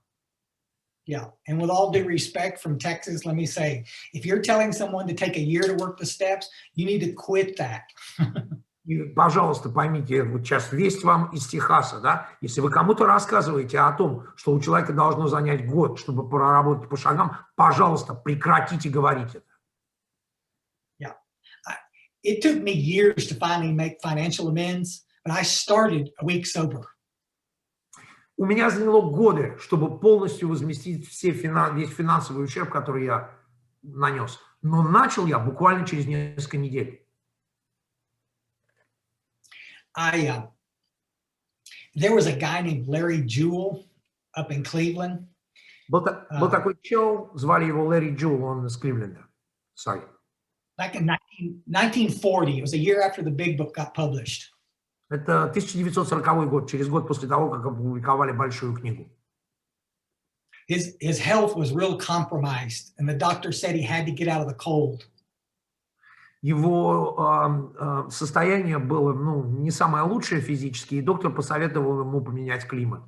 Speaker 3: Yeah, and with all due respect from Texas, let me say, if you're telling someone to take a year to work the steps, you need to quit that.
Speaker 2: И, пожалуйста, поймите, вот сейчас весть вам из Техаса, да, если вы кому-то рассказываете о том, что у человека должно занять год, чтобы проработать по шагам, пожалуйста, прекратите говорить это.
Speaker 3: Yeah, it took me years to finally make financial amends, but I started a week sober.
Speaker 2: У меня заняло годы, чтобы полностью возместить весь финансовый ущерб, который я нанес. Но начал я буквально через несколько недель.
Speaker 3: There was a guy named Larry Jewell up in Cleveland.
Speaker 2: Был такой чел, звали его Ларри Джул, он из Кливленда. Sorry.
Speaker 3: Back in 1940, it was a year after the Big Book got published.
Speaker 2: Это 1940 год, через год после того, как опубликовали большую книгу.
Speaker 3: His health was real compromised, and the doctor said he had to get out of the cold.
Speaker 2: Его состояние было, не самое лучшее физически, и доктор посоветовал ему поменять климат.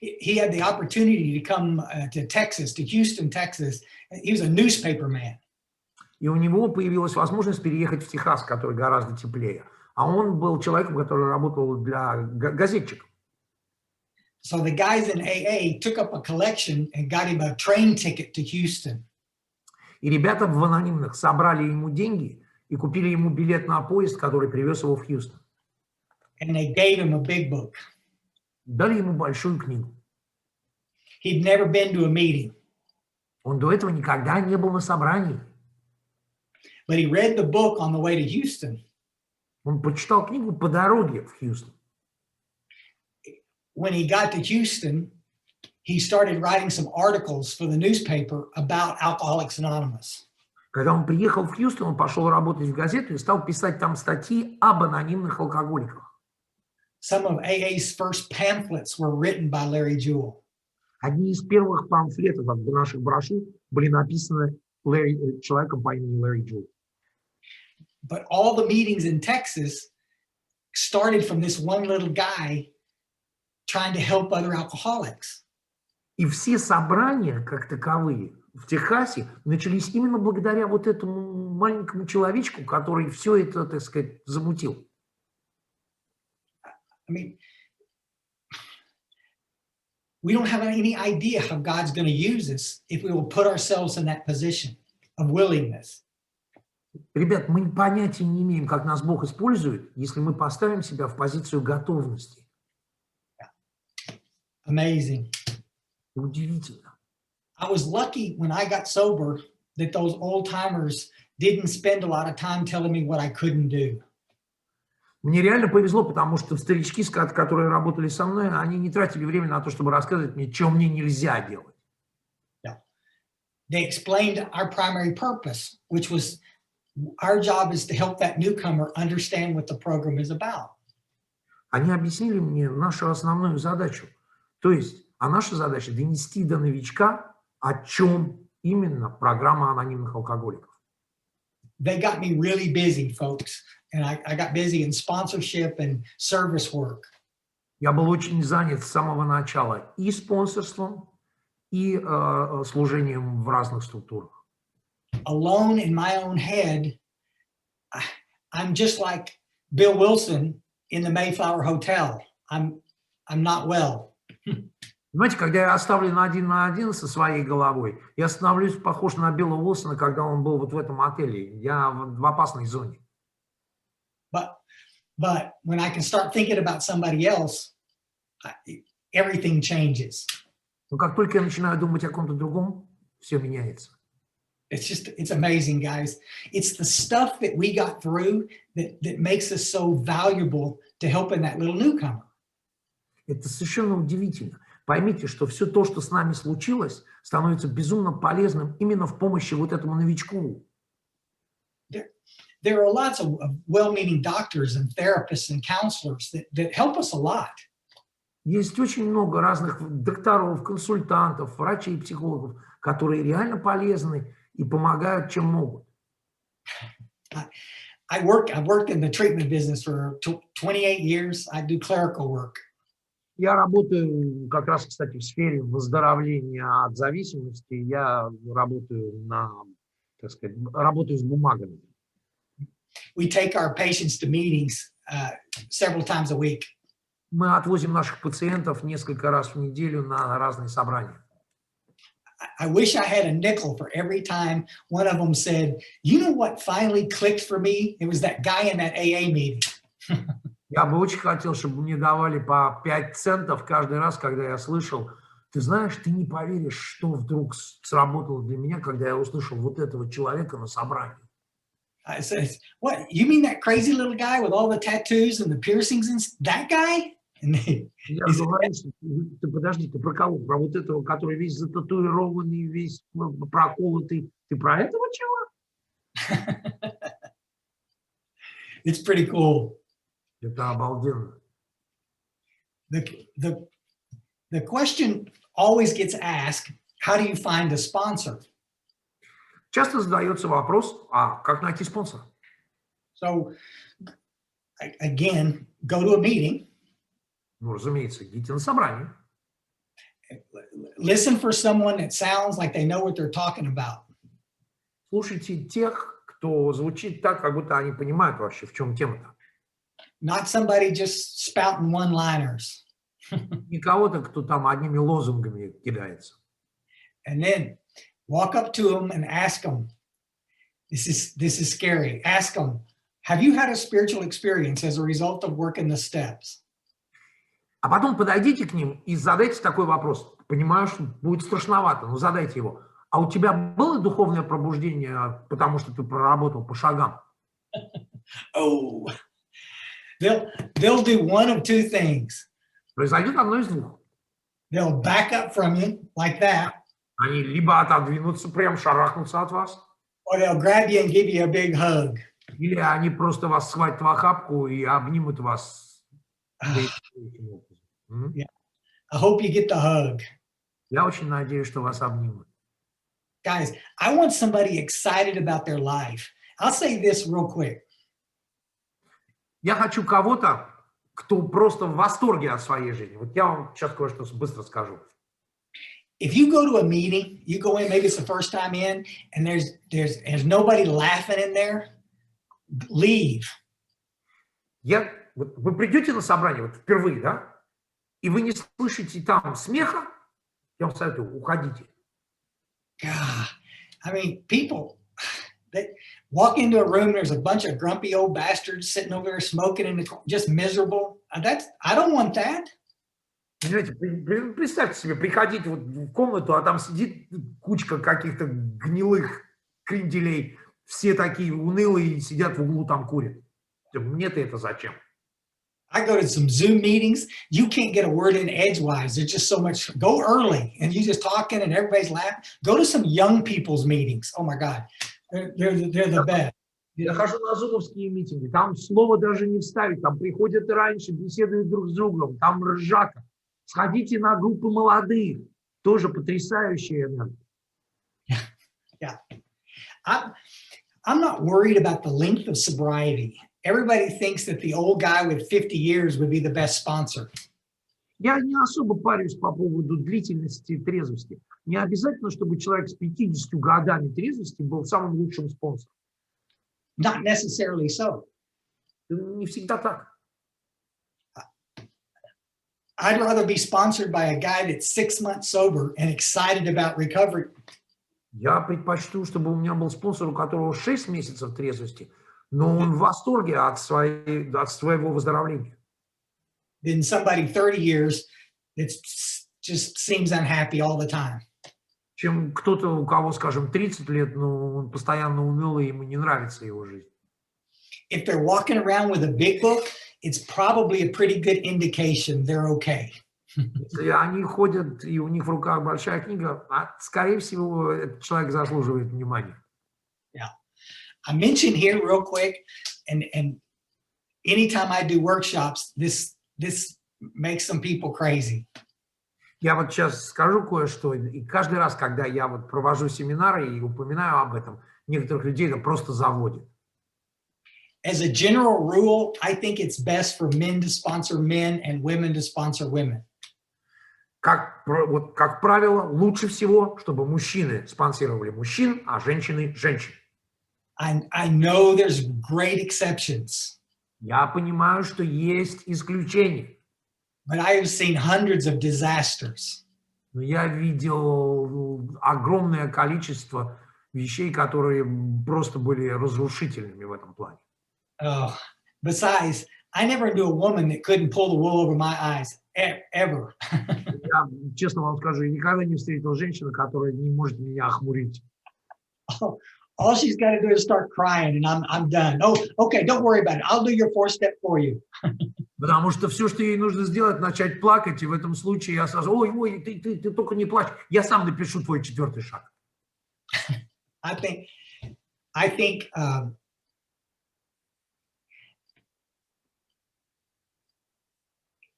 Speaker 3: He had the opportunity to come to Texas, to Houston, Texas. He was a newspaper man.
Speaker 2: И у него появилась возможность переехать в Техас, который гораздо теплее. А он был человеком, который работал для газетчиков.
Speaker 3: So the guys in AA took up a collection and got him a train ticket to Houston.
Speaker 2: И ребята в анонимных собрали ему деньги и купили ему билет на поезд, который привез его в Хьюстон.
Speaker 3: And they gave him a big book.
Speaker 2: Дали ему большую книгу.
Speaker 3: He'd never been to a meeting.
Speaker 2: Он до этого никогда не был на собрании.
Speaker 3: But he read the book on the way to Houston.
Speaker 2: Он прочитал книгу по дороге в Хьюстон.
Speaker 3: When he got to Houston, he started writing some articles for the newspaper about Alcoholics Anonymous.
Speaker 2: Когда он приехал в Хьюстон, он пошел работать в газету и стал писать там статьи об анонимных алкоголиках.
Speaker 3: Some of AA's first pamphlets were written by Larry Jewell.
Speaker 2: Одни из первых памфлетов от наших брошюр были написаны человеком по имени Ларри Джул.
Speaker 3: But all the meetings in Texas started from this one little guy trying to help other alcoholics.
Speaker 2: И все собрания, как таковые, в Техасе начались именно благодаря вот этому маленькому человечку, который все это, так сказать, замутил.
Speaker 3: I mean, we don't have any idea how God's going to use us if we will put ourselves in that position of willingness.
Speaker 2: Ребят, мы понятия не имеем, как нас Бог использует, если мы поставим себя в позицию готовности.
Speaker 3: Amazing.
Speaker 2: Удивительно.
Speaker 3: I was lucky when I got sober that those old timers didn't spend a lot of time telling me what I couldn't do.
Speaker 2: Мне реально повезло, потому что старички, которые работали со мной, они не тратили время на то, чтобы рассказывать мне, что мне нельзя делать.
Speaker 3: Yeah. They explained our primary purpose, which was our job is to help that newcomer understand what the program is about.
Speaker 2: Они объяснили мне нашу основную задачу. То есть, наша задача донести до новичка, о чем именно программа анонимных алкоголиков.
Speaker 3: They got me really busy, folks. And I got busy in sponsorship and service work.
Speaker 2: Я был очень занят с самого начала и спонсорством, и служением в разных структурах.
Speaker 3: Alone in my own head, I'm just like Bill Wilson in the Mayflower Hotel. I'm not well.
Speaker 2: Понимаете, когда я оставлен один на один со своей головой, я становлюсь похож на Билла Уилсона, когда он был вот в этом отеле. Я в опасной зоне.
Speaker 3: But when I can start thinking about somebody else, everything changes.
Speaker 2: Но как только я начинаю думать о ком-то другом, все меняется.
Speaker 3: It's amazing, guys. It's the stuff that we got through that makes us so valuable to helping that little newcomer.
Speaker 2: Это совершенно удивительно. Поймите, что все то, что с нами случилось, становится безумно полезным именно в помощи вот этому новичку.
Speaker 3: There are lots of well-meaning doctors and therapists and counselors that help us a lot.
Speaker 2: Есть очень много разных докторов, консультантов, врачей, психологов, которые реально полезны и помогают, чем могут.
Speaker 3: I've worked in the treatment business for 28 years. I do clerical work.
Speaker 2: Я работаю как раз, кстати, в сфере выздоровления от зависимости. Я работаю работаю с бумагами.
Speaker 3: We take our patients to meetings several times a week.
Speaker 2: Мы отвозим наших пациентов несколько раз в неделю на разные собрания.
Speaker 3: I wish I had a nickel for every time one of them said, you know what finally clicked for me? It was that guy in that AA meeting.
Speaker 2: Я бы очень хотел, чтобы мне давали по 5 центов каждый раз, когда я слышал, ты знаешь, ты не поверишь, что вдруг сработало для меня, когда я услышал вот этого человека на собрании.
Speaker 3: I said, what, you mean that crazy little guy with all the tattoos and the piercings and that guy?
Speaker 2: Я говорю, что ты подожди, ты про кого? Про вот этого, который весь зататуированный, весь проколотый. Ты про этого чего?
Speaker 3: It's pretty cool.
Speaker 2: Это обалденно.
Speaker 3: The question always gets asked, how do you find a sponsor?
Speaker 2: Часто задается вопрос, а как найти спонсора?
Speaker 3: So, again, go to a meeting.
Speaker 2: Ну, разумеется, идите на собрание.
Speaker 3: Listen for someone that sounds like they know what they're talking about.
Speaker 2: Слушайте тех, кто звучит так, как будто они понимают вообще, в чем тема-то.
Speaker 3: Not somebody just spouting one-liners.
Speaker 2: Не кого-то, кто там одними лозунгами кидается.
Speaker 3: And then walk up to them and ask them, this is scary. Ask them, have you had a spiritual experience as a result of working the steps?
Speaker 2: А потом подойдите к ним и задайте такой вопрос. Понимаю, что будет страшновато, но задайте его. А у тебя было духовное пробуждение, потому что ты проработал по шагам?
Speaker 3: Oh, they'll do one of two things.
Speaker 2: Произойдет одно из двух.
Speaker 3: They'll back up from you like that.
Speaker 2: Они либо отодвинутся, прям шарахнутся от вас.
Speaker 3: Or they'll grab you and give you a big hug.
Speaker 2: Или они просто вас схватят в охапку и обнимут вас.
Speaker 3: Yeah. I hope you get the hug.
Speaker 2: Я очень надеюсь, что вас обнимут.
Speaker 3: Guys, I want somebody excited about their life. I'll say this real quick.
Speaker 2: Я хочу кого-то, кто просто в восторге от своей жизни. Вот я вам сейчас кое-что быстро скажу.
Speaker 3: If you go to a meeting, you go in, maybe it's the first time in, and there's nobody laughing in there, leave.
Speaker 2: Вы придете на собрание вот впервые, да? И вы не слышите там смеха, я вам советую, уходите.
Speaker 3: God, I mean, people, they walk into a room, there's a bunch of grumpy old bastards sitting over there smoking in the corner, just miserable. I don't want that.
Speaker 2: Понимаете, представьте себе, приходите вот в комнату, а там сидит кучка каких-то гнилых кренделей, все такие унылые, сидят в углу, там курят. Мне-то это зачем?
Speaker 3: I go to some Zoom meetings, you can't get a word in edgewise. There's just so much. Go early, and you just talking, and everybody's laughing. Go to some young people's meetings. Oh my God, they're the best.
Speaker 2: Я хожу на зумовские митинги, там слово даже не вставить, там приходят раньше, беседуют друг с другом, там ржака. Сходите на группы молодых, тоже потрясающие энергии.
Speaker 3: Yeah. I'm not worried about the length of sobriety. Everybody thinks that the old guy with 50 years would be the best sponsor.
Speaker 2: Я не особо парюсь по поводу длительности трезвости. Не обязательно, чтобы человек с 50 годами трезвости был самым лучшим спонсором.
Speaker 3: Not necessarily so.
Speaker 2: Не всегда так.
Speaker 3: I'd rather be sponsored by a guy that's 6 months sober and excited about recovery.
Speaker 2: Я предпочту, чтобы у меня был спонсор, у которого 6 месяцев трезвости, но он в восторге от своего выздоровления.
Speaker 3: Than somebody 30 years that just seems unhappy all the time.
Speaker 2: Чем кто-то, у кого, скажем, 30 лет, но он постоянно унылый, ему не нравится его жизнь.
Speaker 3: If they're walking around with a big book, it's probably a pretty good indication they're okay.
Speaker 2: Если они ходят, и у них в руках большая книга, скорее всего, этот человек заслуживает внимания.
Speaker 3: Yeah. I mentioned here real quick, and anytime I do workshops, this makes some people crazy.
Speaker 2: Я вот сейчас скажу кое-что, и каждый раз, когда я вот провожу семинары и упоминаю об этом, некоторых людей это просто заводит.
Speaker 3: As a general rule, I think it's best for men to sponsor men and women to sponsor women.
Speaker 2: Как правило, лучше всего, чтобы мужчины спонсировали мужчин, а женщины – женщин.
Speaker 3: I know there's great exceptions.
Speaker 2: Я понимаю, что есть исключения.
Speaker 3: But I have seen hundreds of disasters.
Speaker 2: Но я видел огромное количество вещей, которые просто были разрушительными в этом плане.
Speaker 3: Besides, I never knew a woman that couldn't pull the wool over my eyes, ever.
Speaker 2: Я, честно вам скажу, я никогда не встретил женщину, которая не может меня охмурить.
Speaker 3: All she's got to do is start crying, and I'm done. Oh, okay, don't worry about it. I'll do your 4-step for you.
Speaker 2: Потому что все, что ей нужно сделать, начать плакать, и в этом случае я сразу, ой, ты только не плачь, я сам напишу твой 4-й шаг.
Speaker 3: I think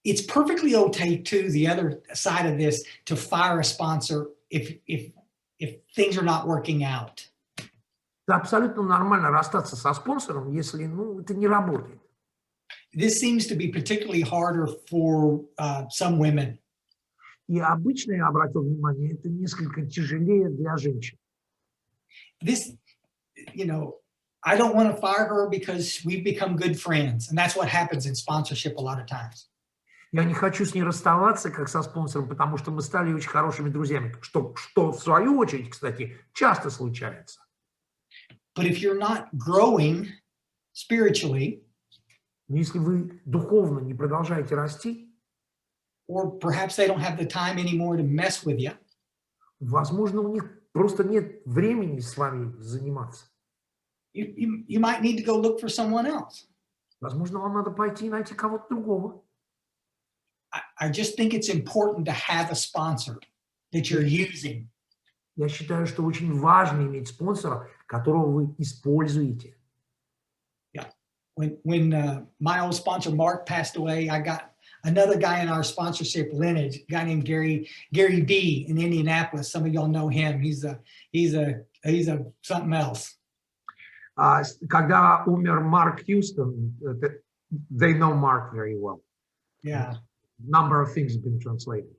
Speaker 3: it's perfectly okay too, the other side of this, to fire a sponsor if things are not working out.
Speaker 2: Это абсолютно нормально расстаться со спонсором, если это не работает.
Speaker 3: This seems to be particularly harder for some women.
Speaker 2: И обычно, я обратил внимание, это несколько тяжелее для женщин.
Speaker 3: This, I don't want to fire her because we've become good friends. And that's what happens in sponsorship a lot of times.
Speaker 2: Я не хочу с ней расставаться, как со спонсором, потому что мы стали очень хорошими друзьями, что в свою очередь, кстати, часто случается.
Speaker 3: But if you're not growing spiritually,
Speaker 2: но если вы духовно не продолжаете расти,
Speaker 3: or perhaps they don't have the time anymore to mess with you,
Speaker 2: возможно, у них просто нет времени с вами заниматься.
Speaker 3: You might need to go look for someone else.
Speaker 2: Возможно, вам надо пойти и найти кого-то другого.
Speaker 3: I just think it's important to have a sponsor that you're using.
Speaker 2: Я считаю, что очень важно иметь спонсора, которого вы используете.
Speaker 3: Yeah. When my old sponsor Mark passed away, I got another guy in our sponsorship lineage, a guy named Gary B in Indianapolis. Some of y'all know him. He's a something else.
Speaker 2: Когда умер Марк Хьюстон, they know Mark very well.
Speaker 3: Yeah.
Speaker 2: Number of things have been translated.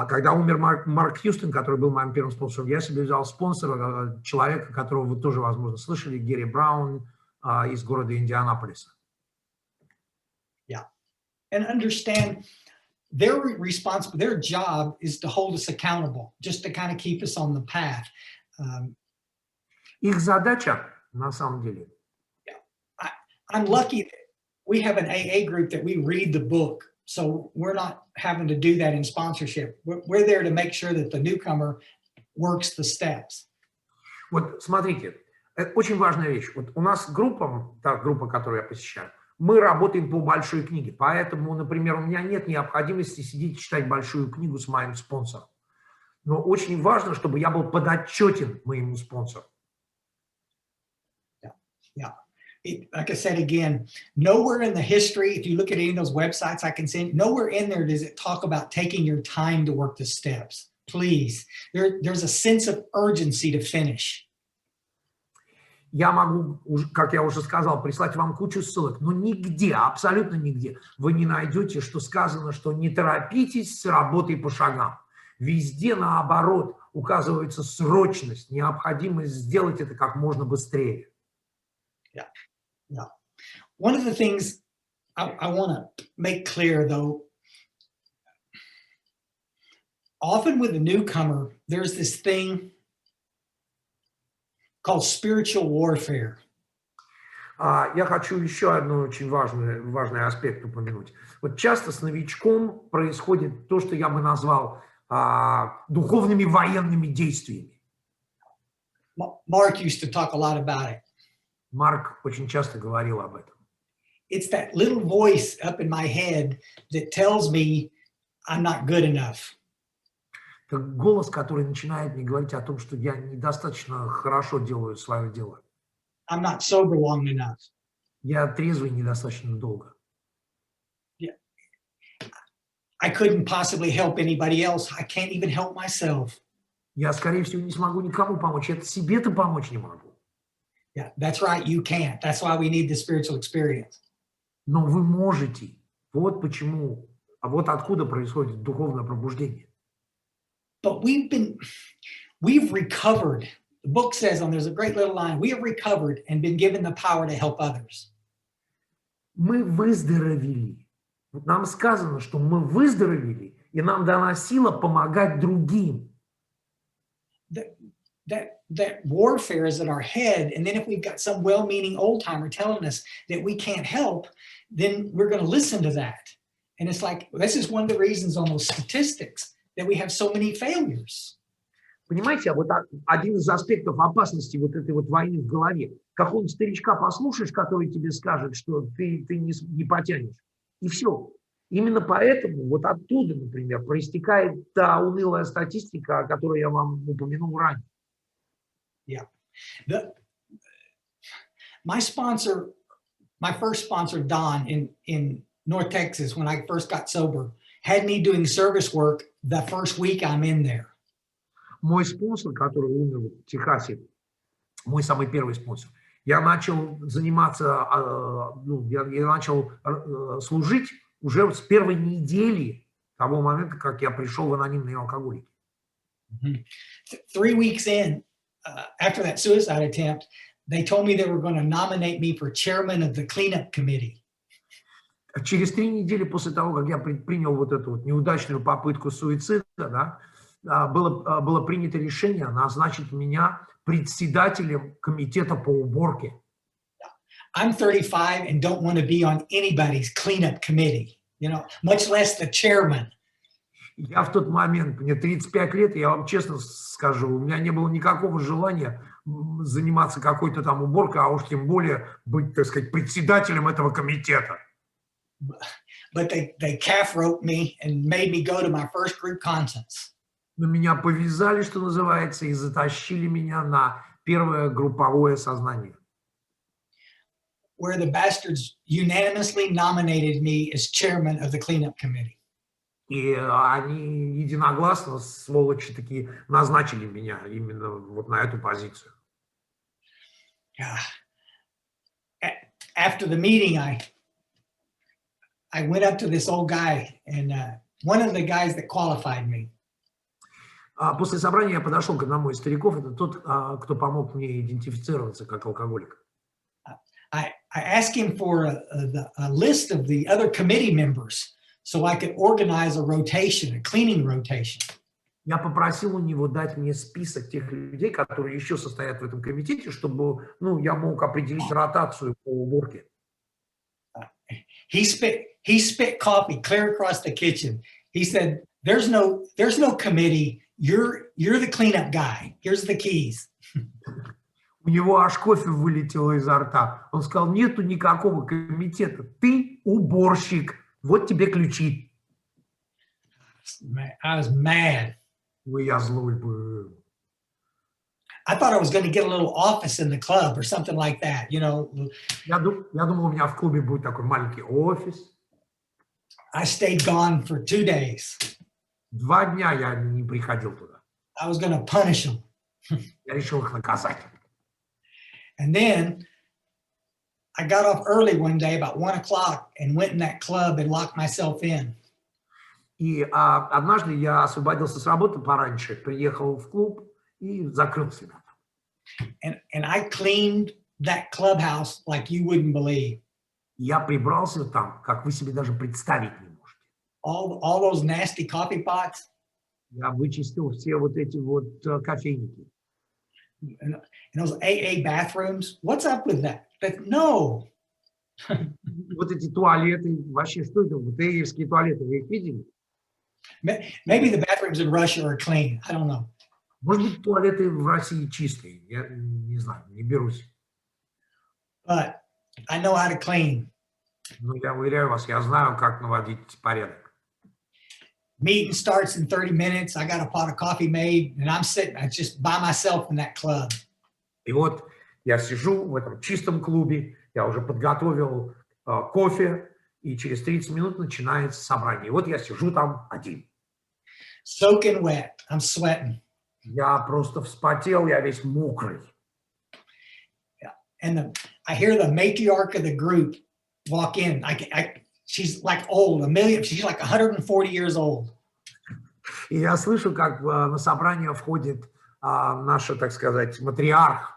Speaker 2: Когда умер Марк Хьюстон, который был моим первым спонсором, я себе взял спонсора, человека, которого вы тоже, возможно, слышали, Гэри Браун из города Индианаполиса.
Speaker 3: Yeah. And understand their job is to hold us accountable, just to kind of keep us on the path.
Speaker 2: Их задача, на самом деле.
Speaker 3: Yeah. I'm lucky that we have an AA group that we read the book. So we're not having to do that in sponsorship. We're there to make sure that the newcomer works the steps.
Speaker 2: Вот смотрите, это очень важная вещь. Вот у нас та группа, которую я посещаю, мы работаем по большой книге. Поэтому, например, у меня нет необходимости сидеть и читать большую книгу с моим спонсором. Но очень важно, чтобы я был подотчетен моему спонсору.
Speaker 3: Yeah. Like I said again, nowhere in the history, if you look at any of those websites I can send, nowhere in there does it talk about taking your time to work the steps. Please, there's a sense of urgency to finish.
Speaker 2: Я могу, как я уже сказал, прислать вам кучу ссылок, но нигде, абсолютно нигде вы не найдете, что сказано, что не торопитесь с работой по шагам. Везде, наоборот, указывается срочность, необходимость сделать это как можно быстрее.
Speaker 3: Yeah. Yeah. One of the things I want to make clear, though, often with the newcomer, there's this thing called spiritual warfare.
Speaker 2: Я хочу еще один очень важный аспект упомянуть. Вот часто с новичком происходит то, что я бы назвал духовными военными действиями.
Speaker 3: Mark used to talk a lot about it.
Speaker 2: Марк очень часто говорил об этом.
Speaker 3: It's that little voice up in my head that tells me I'm not good enough.
Speaker 2: Это голос, который начинает мне говорить о том, что я недостаточно хорошо делаю свое дело.
Speaker 3: I'm not sober long enough.
Speaker 2: Я трезвый недостаточно долго.
Speaker 3: Yeah. I couldn't possibly help anybody else. I can't even help myself.
Speaker 2: Я, скорее всего, не смогу никому помочь. Я себе-то помочь не могу.
Speaker 3: Yeah, that's right. You can't. That's why we need the spiritual experience.
Speaker 2: Но вы можете. Вот почему. А вот откуда происходит духовное пробуждение.
Speaker 3: But we've recovered. The book says, there's a great little line, we have recovered and been given the power to help others.
Speaker 2: Мы выздоровели. Вот нам сказано, что мы выздоровели, и нам дана сила помогать другим.
Speaker 3: That warfare is in our head, and then if we've got some well-meaning old-timer telling us that we can't help, then we're going to listen to that. And it's like, this is one of the reasons on those statistics that we have so many failures.
Speaker 2: Понимаете, вот один из аспектов опасности вот этой вот войны в голове. Какого-нибудь старичка послушаешь, который тебе скажет, что ты не потянешь. И все. Именно поэтому вот оттуда, например, проистекает та унылая статистика, о которой я вам упомянул ранее.
Speaker 3: Yeah. My first sponsor, Don, in North Texas, when I first got sober, had me doing service work the first week I'm in there.
Speaker 2: Мой спонсор, который умер в Техасе, мой самый первый спонсор, я начал заниматься, я начал служить уже с первой недели того момента, как я пришел в анонимные алкоголики.
Speaker 3: 3 weeks in, after that suicide attempt, they told me they were going to nominate me for chairman of the cleanup committee.
Speaker 2: Через 3 недели после того, как я предпринял вот эту вот неудачную попытку суицида, да, было принято решение назначить меня председателем комитета по уборке.
Speaker 3: I'm 35 and don't want to be on anybody's cleanup committee, much less the chairman.
Speaker 2: Я в тот момент, мне 35 лет, я вам честно скажу, у меня не было никакого желания заниматься какой-то там уборкой, а уж тем более быть, так сказать, председателем этого комитета.
Speaker 3: But they calf roped me and made me go to my first group conference.
Speaker 2: Но меня повязали, что называется, и затащили меня на первое групповое сознание.
Speaker 3: Where the bastards unanimously nominated me as chairman of the cleanup committee.
Speaker 2: И они единогласно, сволочи такие, назначили меня именно вот на эту позицию.
Speaker 3: Yeah. After the meeting, I went up to this old guy, and one of the guys that qualified me.
Speaker 2: После собрания я подошел к одному из стариков, это тот, кто помог мне идентифицироваться как алкоголик.
Speaker 3: I asked him for a list of the other committee members so I could organize a rotation, a cleaning rotation.
Speaker 2: Я попросил у него дать мне список тех людей, которые еще состоят в этом комитете, чтобы, я мог определить ротацию по уборке.
Speaker 3: He spit coffee clear across the kitchen. He said, "There's no committee. You're the cleanup guy. Here's the keys."
Speaker 2: У него аж кофе вылетело изо рта. Он сказал, нету никакого комитета. Ты уборщик. Вот тебе ключи.
Speaker 3: I was mad.
Speaker 2: Я злой был.
Speaker 3: I thought I was going to get a little office in the club or something like that,
Speaker 2: Я думал, у меня в клубе будет такой маленький офис.
Speaker 3: I stayed gone for 2 days.
Speaker 2: 2 дня я не приходил туда.
Speaker 3: I was going to punish them.
Speaker 2: Я решил их наказать.
Speaker 3: And then I got off early one day about 1 o'clock and went in that club and locked myself in.
Speaker 2: И однажды я освободился с работы пораньше, приехал в клуб и закрыл себя.
Speaker 3: And I cleaned that clubhouse like you wouldn't believe.
Speaker 2: Я прибрался там, как вы себе даже представить не можете.
Speaker 3: All those nasty coffee pots.
Speaker 2: Я вычистил все вот эти вот кофейники.
Speaker 3: in those AA bathrooms. What's up with that? But no.
Speaker 2: Вот эти туалеты, вообще что это? Вот ээевские туалеты, вы их видели?
Speaker 3: Maybe the bathrooms in Russia are clean. I don't know.
Speaker 2: Может быть, туалеты в России чистые, я не знаю, не берусь.
Speaker 3: But I know how to clean.
Speaker 2: Но я уверяю вас, я знаю, как наводить порядок.
Speaker 3: Meeting starts in 30 minutes. I got a pot of coffee made, and I'm sitting just by myself in that club.
Speaker 2: И вот я сижу в этом чистом клубе, я уже подготовил кофе, и через 30 минут начинается собрание. И вот я сижу там один.
Speaker 3: Soaking wet. I'm sweating.
Speaker 2: Я просто вспотел, я весь мокрый.
Speaker 3: Yeah. And I hear the matriarch of the group walk in. She's like old, she's like 140 years old.
Speaker 2: И я слышу, как на собрание входит наша, так сказать, матриарх.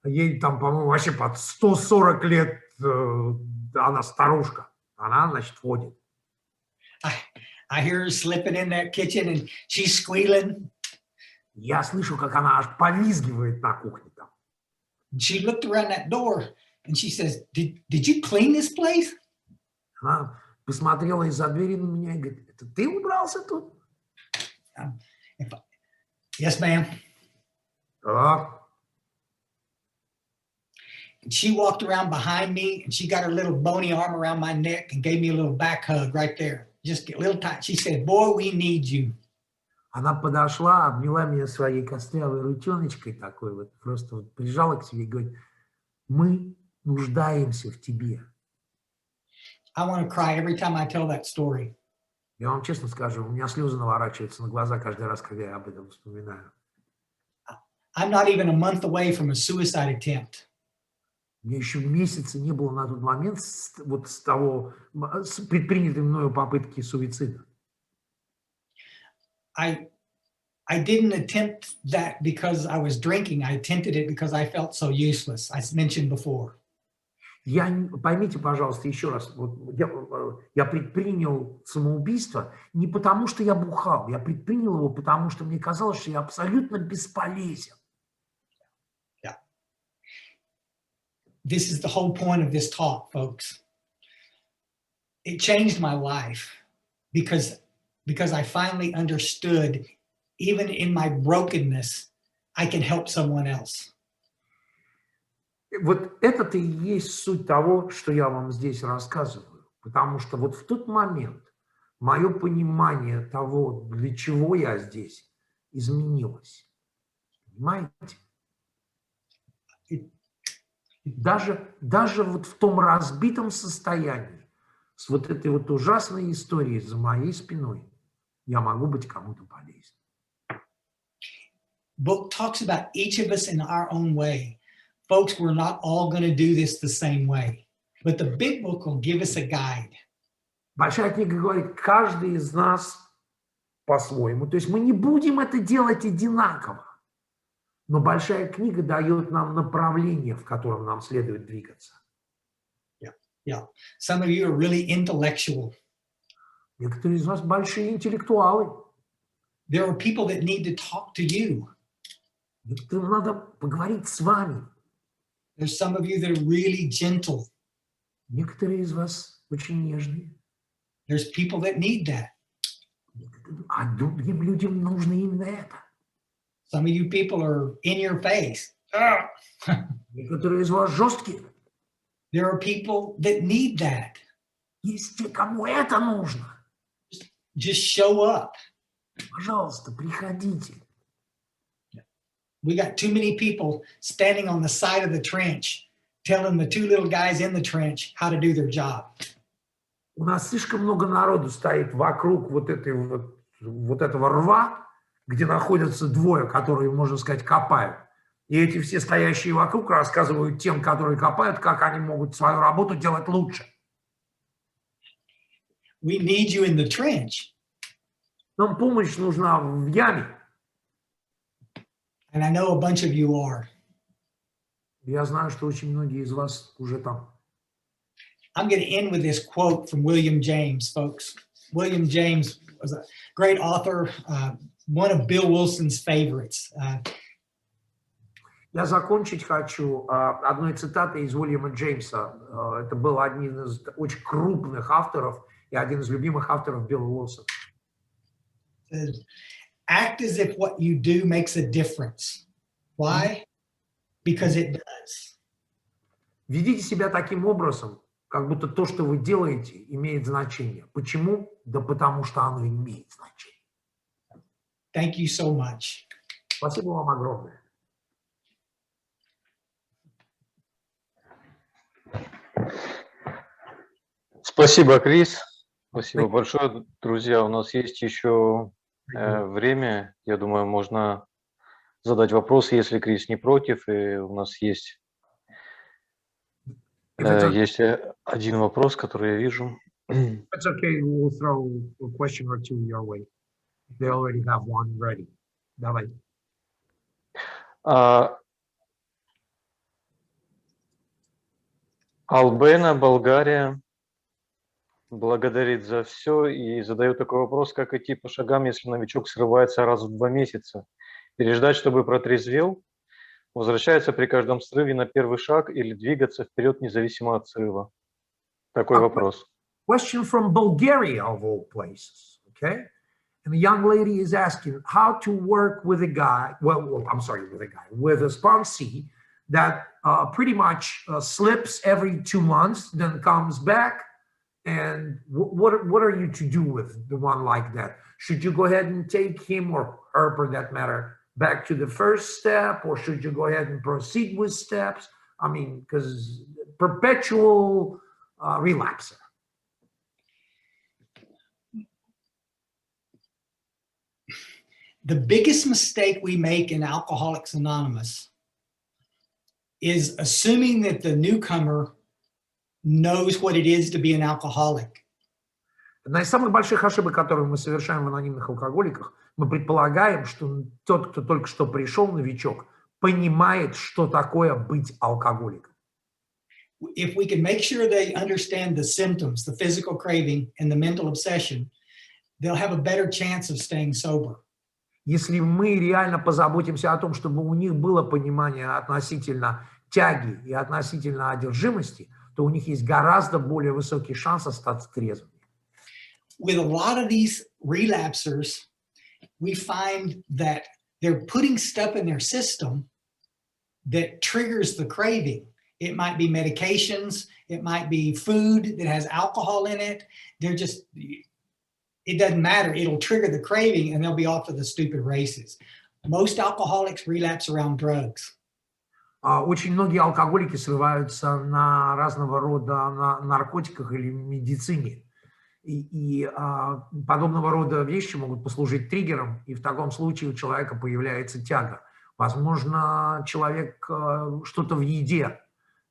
Speaker 2: Ей там, по-моему, вообще под 140 лет, она старушка. Она, значит, входит.
Speaker 3: I hear her slipping in that kitchen and she's squealing.
Speaker 2: Я слышу, как она аж повизгивает на кухне там.
Speaker 3: She looked around that door and she says, did you clean this place?
Speaker 2: Она посмотрела из-за двери на меня и говорит, это ты убрался тут?
Speaker 3: Yes, ma'am.
Speaker 2: Да.
Speaker 3: And she walked around behind me and she got her little bony arm around my neck and gave me a little back hug right there. Just a little tight. She said, boy, we need you.
Speaker 2: Она подошла, обняла меня своей костлявой ручоночкой такой вот, просто вот прижала к себе и говорит, мы нуждаемся в тебе.
Speaker 3: I want to cry every time I tell that story.
Speaker 2: Я вам честно скажу, у меня слезы наворачиваются на глаза каждый раз, когда я об этом вспоминаю.
Speaker 3: I'm not even a month away from a suicide attempt.
Speaker 2: Мне еще месяца не было на тот момент вот с предпринятой мною попытки суицида.
Speaker 3: I didn't attempt that because I was drinking. I attempted it because I felt so useless. I mentioned before.
Speaker 2: Поймите, пожалуйста, еще раз, вот я предпринял самоубийство не потому, что я бухал, я предпринял его, потому что мне казалось, что я абсолютно бесполезен.
Speaker 3: Yeah. This is the whole point of this talk, folks. It changed my life because I finally understood, even in my brokenness, I can help someone else.
Speaker 2: Вот это-то и есть суть того, что я вам здесь рассказываю. Потому что вот в тот момент мое понимание того, для чего я здесь, изменилось. Понимаете? Даже вот в том разбитом состоянии, с вот этой вот ужасной историей за моей спиной, я могу быть кому-то полезен.
Speaker 3: Book talks about each of us in our own way. Folks, we're not all going to do this the same way, but the big book will give us a guide.
Speaker 2: Большая книга говорит, каждый из нас по-своему. То есть мы не будем это делать одинаково, но большая книга дает нам направление, в котором нам следует двигаться.
Speaker 3: Yeah. Some of you are really intellectual.
Speaker 2: Некоторые из вас большие интеллектуалы.
Speaker 3: There are people that need to talk to you.
Speaker 2: Некоторым надо поговорить с вами.
Speaker 3: There's some of you that are really gentle.
Speaker 2: Некоторые из вас очень нежные.
Speaker 3: There's people that need that.
Speaker 2: А другим людям нужно именно это.
Speaker 3: Some of you people are in your face.
Speaker 2: Некоторые из вас жесткие.
Speaker 3: There are people that need that.
Speaker 2: Есть те, кому это нужно.
Speaker 3: Just show up.
Speaker 2: Пожалуйста, приходите.
Speaker 3: We got too many people standing on the side of the trench, telling the two little guys in the trench how to do their job.
Speaker 2: У нас слишком много народу стоит вокруг вот этого рва, где находятся двое, которые, можно сказать, копают. И эти все стоящие вокруг рассказывают тем, которые копают, как они могут свою работу делать лучше.
Speaker 3: We need you in the trench.
Speaker 2: Нам помощь нужна в яме.
Speaker 3: And I know a bunch of you are.
Speaker 2: Я знаю, что очень многие из вас уже там.
Speaker 3: I'm going to end with this quote from William James, folks. William James was a great author, one of Bill Wilson's favorites.
Speaker 2: Я закончить хочу одной цитатой из Уильяма Джеймса. Это был один из очень крупных авторов и один из любимых авторов Билла Уилсона.
Speaker 3: Act as if what you do makes a difference. Why? Because it does.
Speaker 2: Ведите себя таким образом, как будто то, что вы делаете, имеет значение. Почему? Да потому что оно имеет значение.
Speaker 3: Thank you so much.
Speaker 2: Спасибо вам огромное.
Speaker 1: Спасибо, Крис. Спасибо большое. Друзья, у нас есть еще время. Я думаю, можно задать вопросы, если Крис не против. И у нас есть один вопрос, который я вижу.
Speaker 2: That's okay. We'll throw a question or two your way. They already have one ready. Давай.
Speaker 1: Албена, Болгария, благодарит за все и задает такой вопрос, как идти по шагам, если новичок срывается раз в 2 месяца. Переждать, чтобы протрезвел, возвращается при каждом срыве на первый шаг или двигаться вперед независимо от срыва. Такой вопрос.
Speaker 2: Question from Bulgaria, of all places, okay? And the young lady is asking how to work with a guy, with a sponsee that pretty much slips every 2 months, then comes back. And what are you to do with the one like that? Should you go ahead and take him or her, for that matter, back to the first step, or should you go ahead and proceed with steps? I mean, because perpetual relapser.
Speaker 3: The biggest mistake we make in Alcoholics Anonymous is assuming that the newcomer knows what it is to be an alcoholic.
Speaker 2: Одна из самых больших ошибок, которые мы совершаем в анонимных алкоголиках, мы предполагаем, что тот, кто только что пришел, новичок, понимает, что такое быть алкоголиком.
Speaker 3: If we can make sure they understand the symptoms, the physical craving and the mental obsession, they'll have a better chance of staying sober.
Speaker 2: Если мы реально позаботимся о том, чтобы у них было понимание относительно тяги и относительно одержимости, то у них есть гораздо более высокий шанс остаться трезвыми.
Speaker 3: With a lot of these relapsers, we find that they're putting stuff in their system that triggers the craving. It might be medications, it might be food that has alcohol in it. They're just, it doesn't matter, it'll trigger the craving and they'll be off to the stupid races. Most alcoholics relapse around drugs.
Speaker 2: Очень многие алкоголики срываются на разного рода наркотиках или медицине. И подобного рода вещи могут послужить триггером, и в таком случае у человека появляется тяга. Возможно, человек что-то в еде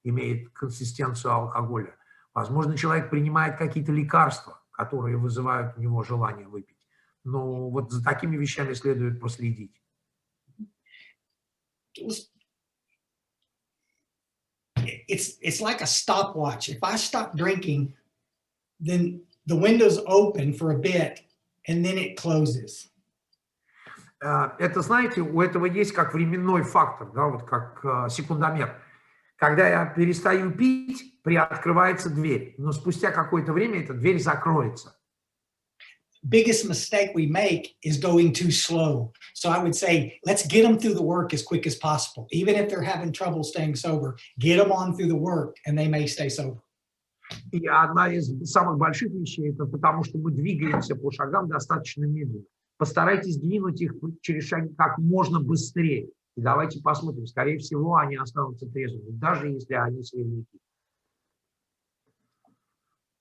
Speaker 2: имеет консистенцию алкоголя. Возможно, человек принимает какие-то лекарства, которые вызывают у него желание выпить. Но вот за такими вещами следует проследить.
Speaker 3: It's like a stopwatch. If I stop drinking, then the window's open for a bit, and then it closes.
Speaker 2: Это, знаете, у этого есть как временной фактор, да, вот как секундомер. Когда я перестаю пить, приоткрывается дверь, но спустя какое-то время эта дверь закроется.
Speaker 3: Biggest mistake we make is going too slow. So I would say, let's get them through the work as quick as possible. Even if they're having trouble staying sober, get them on through the work and they may stay sober.
Speaker 2: И одна из самых больших вещей, это потому что мы двигаемся по шагам достаточно медленно. Постарайтесь двинуть их через шаги как можно быстрее. И давайте посмотрим, скорее всего, они останутся трезвыми, даже если они средники.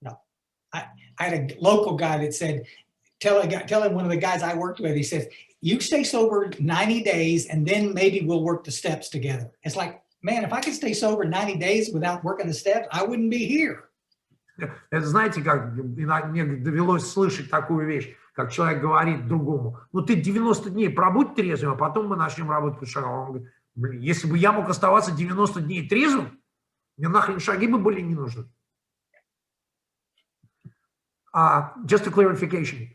Speaker 3: No. I had a local guy that said, tell him one of the guys I worked with, he says, you stay sober 90 days and then maybe we'll work the steps together. It's like, man, if I could stay sober 90 days without working the steps, I wouldn't be here.
Speaker 2: Это знаете, как мне довелось слышать такую вещь, как человек говорит другому, ну ты 90 дней пробудь трезвым, а потом мы начнем работать по шагам. Он говорит, блин, если бы я мог оставаться 90 дней трезвым, мне нахрен шаги бы были не нужны. Just a clarification.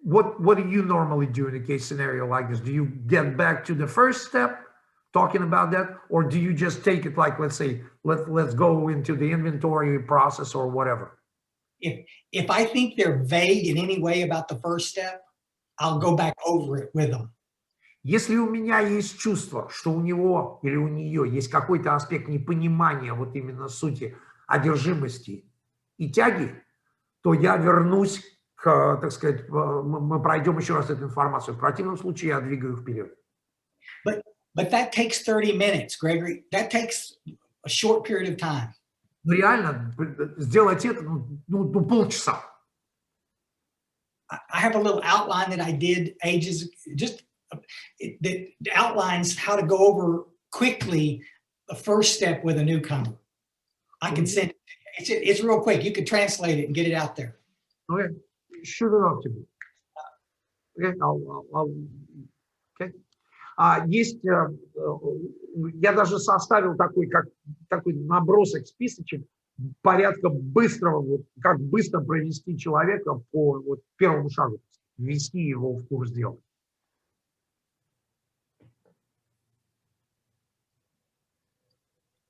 Speaker 2: What do you normally do in a case scenario like this? Do you get back to the first step, talking about that, or do you just take it like, let's say, let's go into the inventory process or whatever?
Speaker 3: If I think they're vague in any way about the first step, I'll go back over it with them.
Speaker 2: Если у меня есть чувство, что у него или у нее есть какой-то аспект непонимания вот именно сути одержимости и тяги, то я вернусь к, так сказать, мы пройдем еще раз эту информацию. В противном случае я двигаю вперед.
Speaker 3: But that takes 30 minutes, Gregory. That takes a short period of time.
Speaker 2: Ну реально, сделать это, ну полчаса.
Speaker 3: I have a little outline that I did ages, just that outlines how to go over quickly the first step with a newcomer. I can send it. It's real quick. You can translate it and get it out there.
Speaker 2: Okay, shoot it off to me. Okay, okay. Есть, я даже составил такой набросок, списочек порядка быстрого, вот, как быстро провести человека по вот, первому шагу, ввести его в курс дела.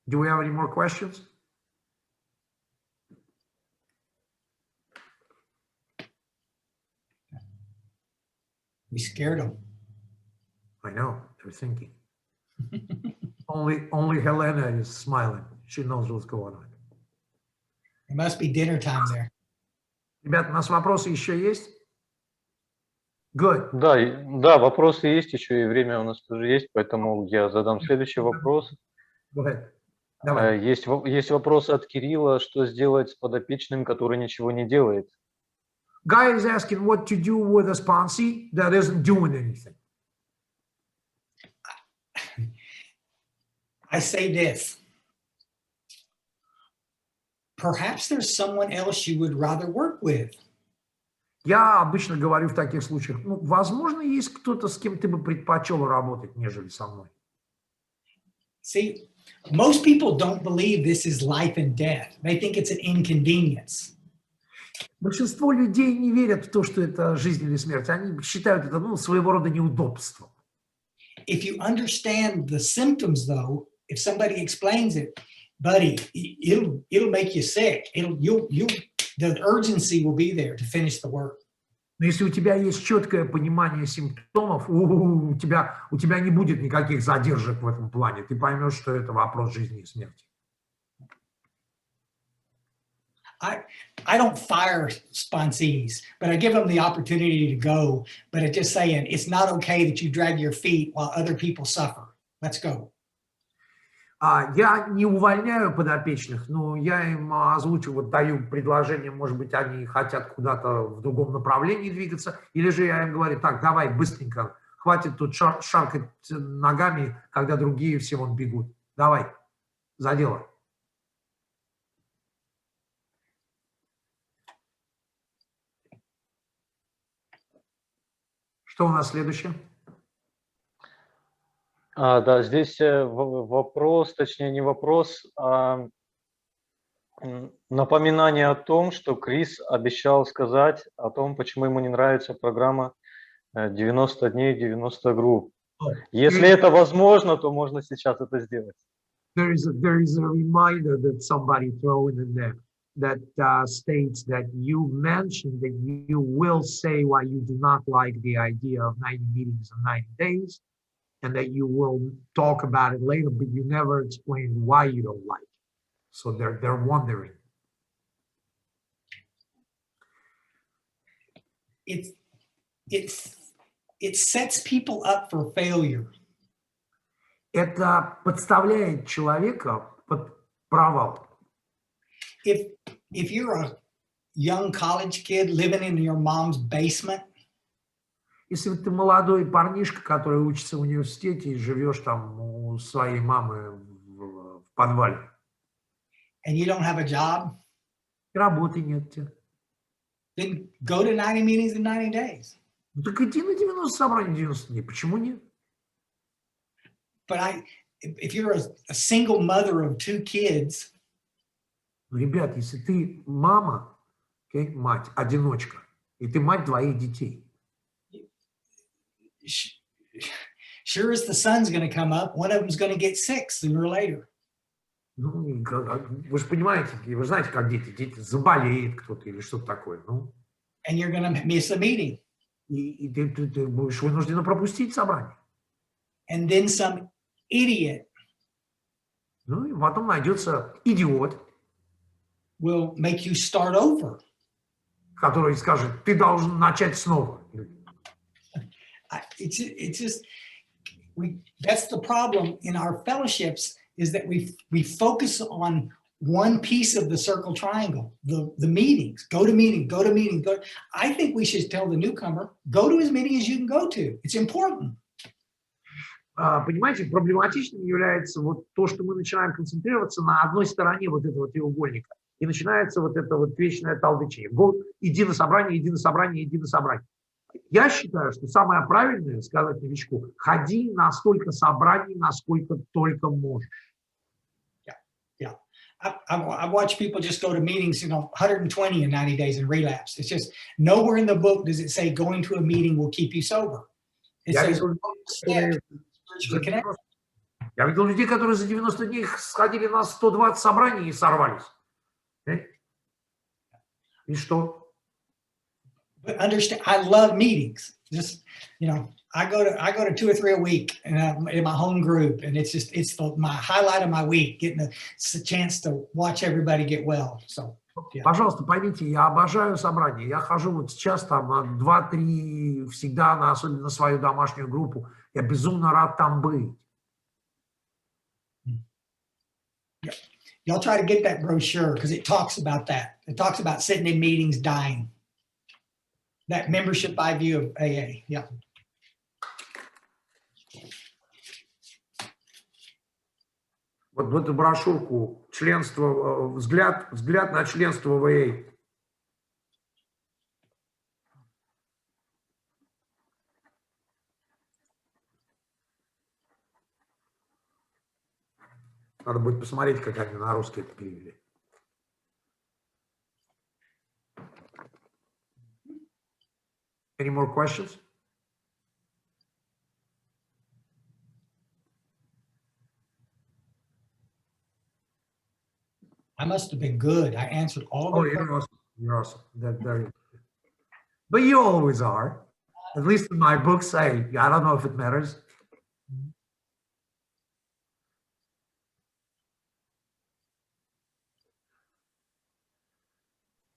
Speaker 2: Do we have any more questions?
Speaker 3: We scared them.
Speaker 2: I know, they're thinking. Only Helena is smiling. She knows what's going on.
Speaker 3: It must be dinner time there.
Speaker 2: Ребята, у нас вопросы еще есть? Good.
Speaker 1: Да, вопросы есть еще, и время у нас тоже есть, поэтому я задам следующий вопрос.
Speaker 2: Go ahead. Давай.
Speaker 1: Есть вопрос от Кирилла, что сделать с подопечным, который ничего не делает?
Speaker 2: Guy is asking what to do with a sponsee that isn't doing anything.
Speaker 3: I say this. Perhaps there's someone else you would rather work with.
Speaker 2: Я обычно говорю в таких случаях, ну, возможно, есть кто-то, с кем ты бы предпочел работать, нежели со мной.
Speaker 3: See, most people don't believe this is life and death. They think it's an inconvenience.
Speaker 2: Большинство людей не верят в то, что это жизнь или смерть. Они считают это, ну, своего рода неудобством.
Speaker 3: If you understand the symptoms, though, if somebody explains it, buddy, it'll make you sick. The urgency will be there to finish the work.
Speaker 2: Но если у тебя есть четкое понимание симптомов, у тебя не будет никаких задержек в этом плане. Ты поймешь, что это вопрос жизни и смерти.
Speaker 3: I don't fire sponsees, but I give them the opportunity to go. But it's just saying, it's not okay that you drag your feet while other people suffer. Let's go.
Speaker 2: Я не увольняю подопечных, но я им озвучу, вот даю предложение, может быть, они хотят куда-то в другом направлении двигаться, или же я им говорю, так, давай быстренько, хватит тут шаркать ногами, когда другие все вон бегут. Давай, за дело. Что у нас следующее?
Speaker 1: Да, здесь вопрос, точнее не вопрос, а напоминание о том, что Крис обещал сказать о том, почему ему не нравится программа 90 дней, 90 групп. Если это возможно, то можно сейчас это сделать.
Speaker 2: There is a reminder that somebody throw in there that states that you mentioned that you will say why you do not like the idea of 90 meetings in 90 days. And that you will talk about it later, but you never explain why you don't like it. So they're wondering.
Speaker 3: It sets people up for failure.
Speaker 2: Это подставляет человека под провал.
Speaker 3: If you're a young college kid living in your mom's basement,
Speaker 2: если ты молодой парнишка, который учится в университете и живешь там у своей мамы в подвале.
Speaker 3: And you don't have a job,
Speaker 2: и работы нет тебе.
Speaker 3: Then go to 90 meetings in 90 days.
Speaker 2: Ну так иди на 90 собраний 90 дней. Почему нет?
Speaker 3: But if you're a single mother of 2 kids,
Speaker 2: ребят, если ты мама, мать, одиночка, и ты мать 2 детей,
Speaker 3: sure as the sun's going to come up, one of them's going to get sick sooner or later.
Speaker 2: Ну, вы же понимаете, вы знаете, как дети заболеет кто-то или что-то такое. Ну,
Speaker 3: And you're going to miss a meeting.
Speaker 2: и ты будешь вынужден пропустить собрание.
Speaker 3: And then some idiot
Speaker 2: Ну, и потом найдется идиот,
Speaker 3: will make you start over.
Speaker 2: который скажет, ты должен начать снова.
Speaker 3: It's just, that's the problem in our fellowships, is that we focus on one piece of the circle triangle, the meetings, go to meeting, go to meeting. I think we should tell the newcomer, go to as many as you can go to. It's important.
Speaker 2: Понимаете, проблематичным является вот то, что мы начинаем концентрироваться на одной стороне вот этого треугольника. И начинается вот это вот вечное толдычение. Иди на собрание, иди на собрание, иди на собрание. Я считаю, что самое правильное сказать новичку, ходи на столько собраний, насколько только можешь.
Speaker 3: Yeah. I watch people just go to meetings, 120 in 90 days and relapse. It's just nowhere in the book does it say going to a meeting will keep you sober. It says,
Speaker 2: я видел людей, которые за 90 дней сходили на 120 собраний и сорвались. И что?
Speaker 3: But understand, I love meetings. Just, I go to 2 or 3 a week in my home group, and it's my highlight of my week, getting a chance to watch everybody get well. So, yeah.
Speaker 2: Пожалуйста, поймите, я обожаю собрания. Я хожу вот сейчас там на 2-3 всегда, особенно на свою домашнюю группу. Я безумно рад там быть.
Speaker 3: Yeah. Y'all try to get that brochure because it talks about that. It talks about sitting in meetings dying. That membership by view of AA. Yeah.
Speaker 2: Вот в эту брошюрку членство, взгляд на членство в AA. Надо будет посмотреть, как они на русский это перевели. Any more questions?
Speaker 3: I must have been good. I answered all the questions.
Speaker 2: You're awesome. You're awesome. Very good. But you always are. At least in my books, I don't know if it matters.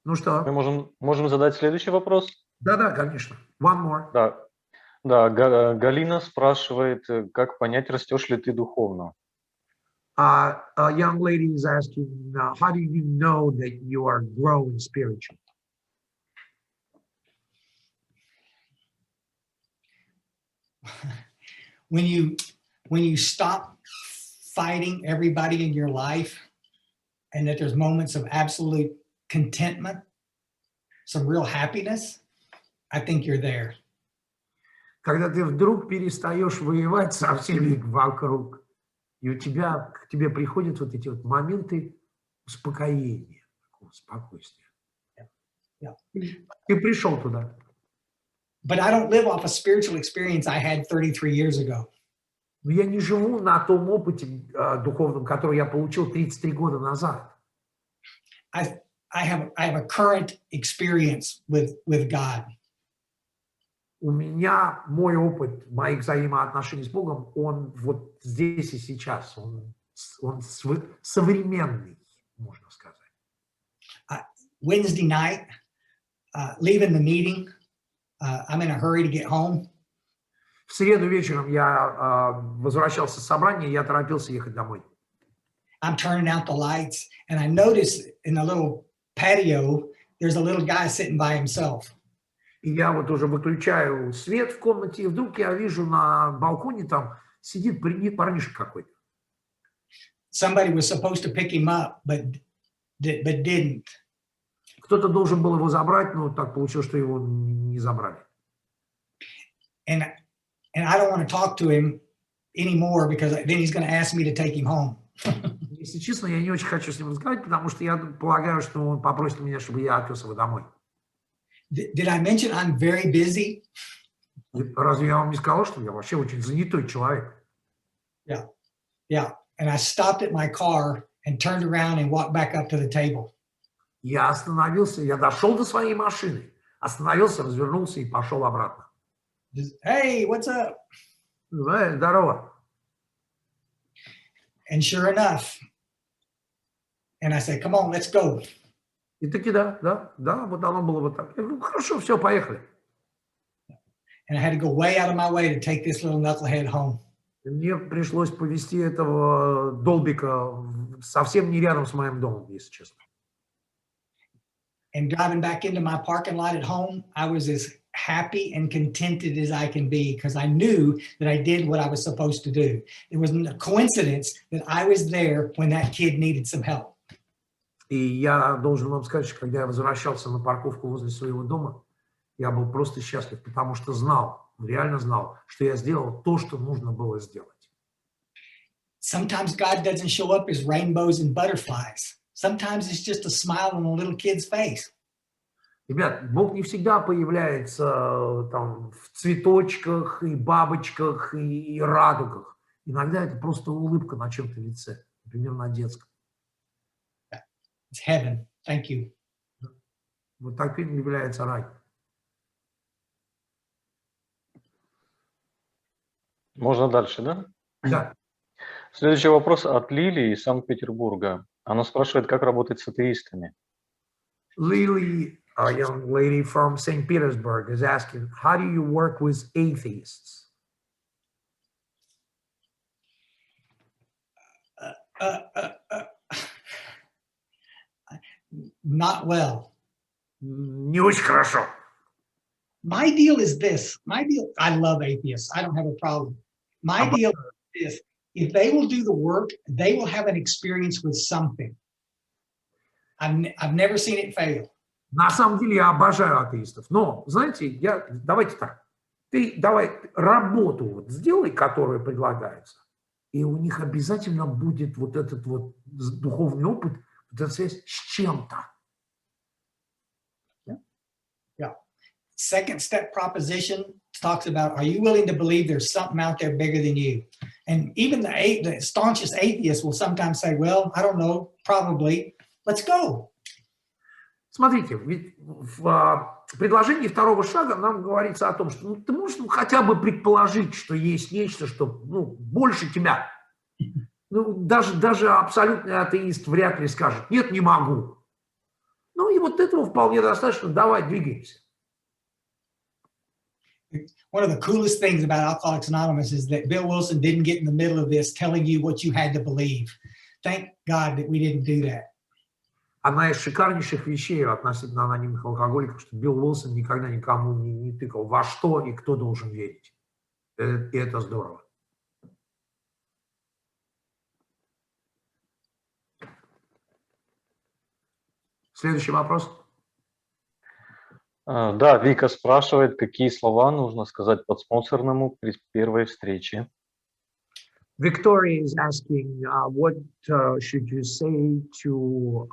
Speaker 2: Ну что?
Speaker 1: Мы можем задать следующий вопрос?
Speaker 2: Да, конечно. One more.
Speaker 1: Да, Галина спрашивает, как понять, растешь ли ты духовно?
Speaker 2: A young lady is asking, how do you know that you are growing spiritually?
Speaker 3: When you stop fighting everybody in your life, and that there's moments of absolute contentment, some real happiness, I think you're there.
Speaker 2: Когда ты вдруг перестаешь воевать со всеми вокруг, и к тебе приходят вот эти вот моменты успокоения, спокойствия.
Speaker 3: Yeah.
Speaker 2: Ты пришел туда.
Speaker 3: But I don't live off a spiritual experience I had 33 years ago.
Speaker 2: Но я не живу на том опыте духовном, который я получил 33 года назад.
Speaker 3: I have a current experience with God.
Speaker 2: У меня мой опыт моих взаимоотношений с Богом, он вот здесь и сейчас, он современный, можно сказать.
Speaker 3: Wednesday night, leaving the meeting, I'm in a hurry to get home.
Speaker 2: В среду вечером я возвращался с собрания, я торопился ехать домой.
Speaker 3: I'm turning out the lights, and I notice in the little patio, there's a little guy sitting by himself.
Speaker 2: И я вот уже выключаю свет в комнате, и вдруг я вижу на балконе там сидит парнишка какой-то.
Speaker 3: Somebody was supposed to pick him up, but didn't.
Speaker 2: Кто-то должен был его забрать, но так получилось, что его не забрали.
Speaker 3: And I don't want to talk to him anymore because then he's going to ask me to take him home.
Speaker 2: Если честно, я не очень хочу с ним разговаривать, потому что я полагаю, что он попросит меня, чтобы я отвез его домой.
Speaker 3: Did I mention I'm very busy?
Speaker 2: Разве я вам не сказал, что я вообще очень занятой человек?
Speaker 3: Yeah. And I stopped at my car and turned around and walked back up to the table.
Speaker 2: Я остановился, я дошел до своей машины, остановился, развернулся и пошел обратно.
Speaker 3: Just, hey, what's up?
Speaker 2: Здорово.
Speaker 3: And sure enough, and I said, come on, let's go.
Speaker 2: И таки да, вот оно было вот так. Я говорю, хорошо, все, поехали.
Speaker 3: And I had to go way out of my way to take this little knucklehead home.
Speaker 2: Мне пришлось повезти этого долбика совсем не рядом с моим домом, если честно.
Speaker 3: And driving back into my parking lot at home, I was as happy and contented as I can be because I knew that I did what I was supposed to do. It wasn't a coincidence that I was there when that kid needed some help.
Speaker 2: И я должен вам сказать, что когда я возвращался на парковку возле своего дома, я был просто счастлив, потому что знал, реально знал, что я сделал то, что нужно было сделать.
Speaker 3: Sometimes God doesn't show up as rainbows and butterflies. Sometimes it's just a smile on a little kid's face.
Speaker 2: Ребят, Бог не всегда появляется там в цветочках и бабочках и радугах. Иногда это просто улыбка на чем-то лице, например, на детском.
Speaker 3: It's heaven. Thank you.
Speaker 2: Вот таким является рай.
Speaker 1: Можно дальше, да?
Speaker 2: Да.
Speaker 1: Следующий вопрос от Лилии из Санкт-Петербурга. Она спрашивает, как работать с атеистами.
Speaker 2: Lily, a young lady from St. Petersburg, is asking, how do you work with atheists?
Speaker 3: Not well.
Speaker 2: Не очень хорошо.
Speaker 3: My deal is this. I love atheists. I don't have a problem. My deal is this. If they will do the work, they will have an experience with something. I've never seen it fail.
Speaker 2: На самом деле я обожаю атеистов. Но, знаете, давайте так. Ты давай работу вот сделай, которая предлагается, и у них обязательно будет вот этот вот духовный опыт, вот эта связь с чем-то.
Speaker 3: Yeah. Second step proposition talks about, are you willing to believe there's something out there bigger than you? And even the staunchest atheist will sometimes say, well, I don't know, probably. Let's go.
Speaker 2: Смотрите, ведь в предложении второго шага нам говорится о том, что ты можешь хотя бы предположить, что есть нечто, что больше тебя. Даже абсолютный атеист вряд ли скажет, нет, не могу. Ну и вот этого вполне достаточно, давай, двигаемся.
Speaker 3: One of the coolest things about Alcoholics Anonymous is that Bill Wilson didn't get in the middle of this telling you what you had to believe. Thank God that we didn't do that.
Speaker 2: Одна из шикарнейших вещей относительно анонимных алкоголиков, что Билл Уилсон никогда никому не тыкал, во что и кто должен верить. И это здорово. Следующий вопрос.
Speaker 1: Да, Вика спрашивает, какие слова нужно сказать подспонсорному при первой встрече.
Speaker 2: Victoria is asking, what should you say to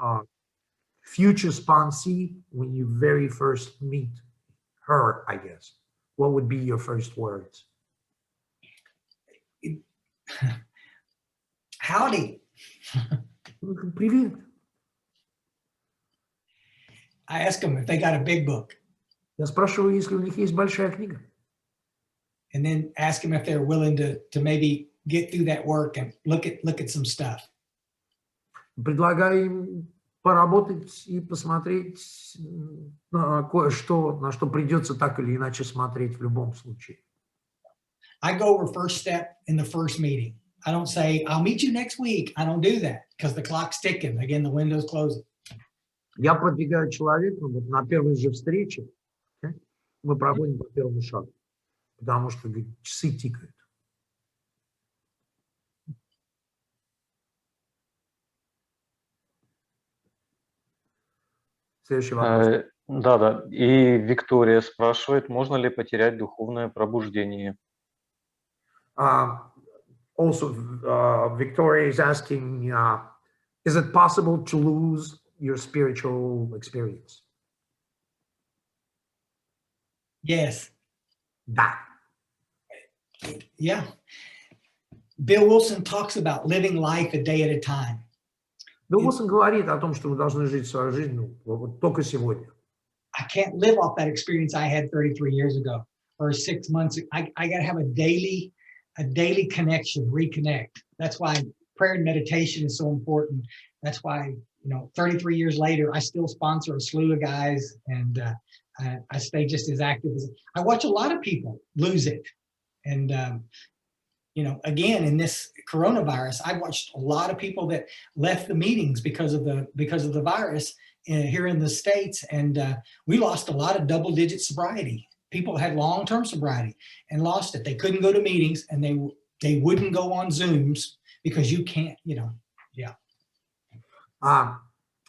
Speaker 2: future sponsee when you very first meet her, I guess? What would be your first words?
Speaker 3: Howdy.
Speaker 2: Привет.
Speaker 3: I ask them if they got a big book.
Speaker 2: Я спрашиваю, если у них есть большая книга.
Speaker 3: And then ask them if they're willing to maybe get through that work and look at some stuff.
Speaker 2: Предлагаю им поработать и посмотреть кое-что, на что придется так или иначе смотреть в любом случае.
Speaker 3: I go over first step in the first meeting. I don't say, I'll meet you next week. I don't do that because the clock's ticking. Again, the window's closing.
Speaker 2: Я продвигаю человека вот на первой же встрече. Мы проходим по первому шагу, потому что часы тикают. Следующий вопрос.
Speaker 1: Да. И Виктория спрашивает, можно ли потерять духовное пробуждение?
Speaker 2: Also, Victoria is asking, is it possible to lose your spiritual experience?
Speaker 3: Yes.
Speaker 2: Да.
Speaker 3: Yeah. Bill Wilson talks about living life a day at a time.
Speaker 2: Билл Уилсон говорит о том, что мы должны жить свою жизнь вот только сегодня.
Speaker 3: I can't live off that experience I had 33 years ago or 6 months. I got to have a daily connection, reconnect. That's why prayer and meditation is so important. That's why, 33 years later, I still sponsor a slew of guys, and I stay just as active as I watch a lot of people lose it. And, again, in this coronavirus, I watched a lot of people that left the meetings because of the virus here in the States. And we lost a lot of double-digit sobriety. People had long-term sobriety and lost it. They couldn't go to meetings, and they wouldn't go on Zooms because you can't, yeah.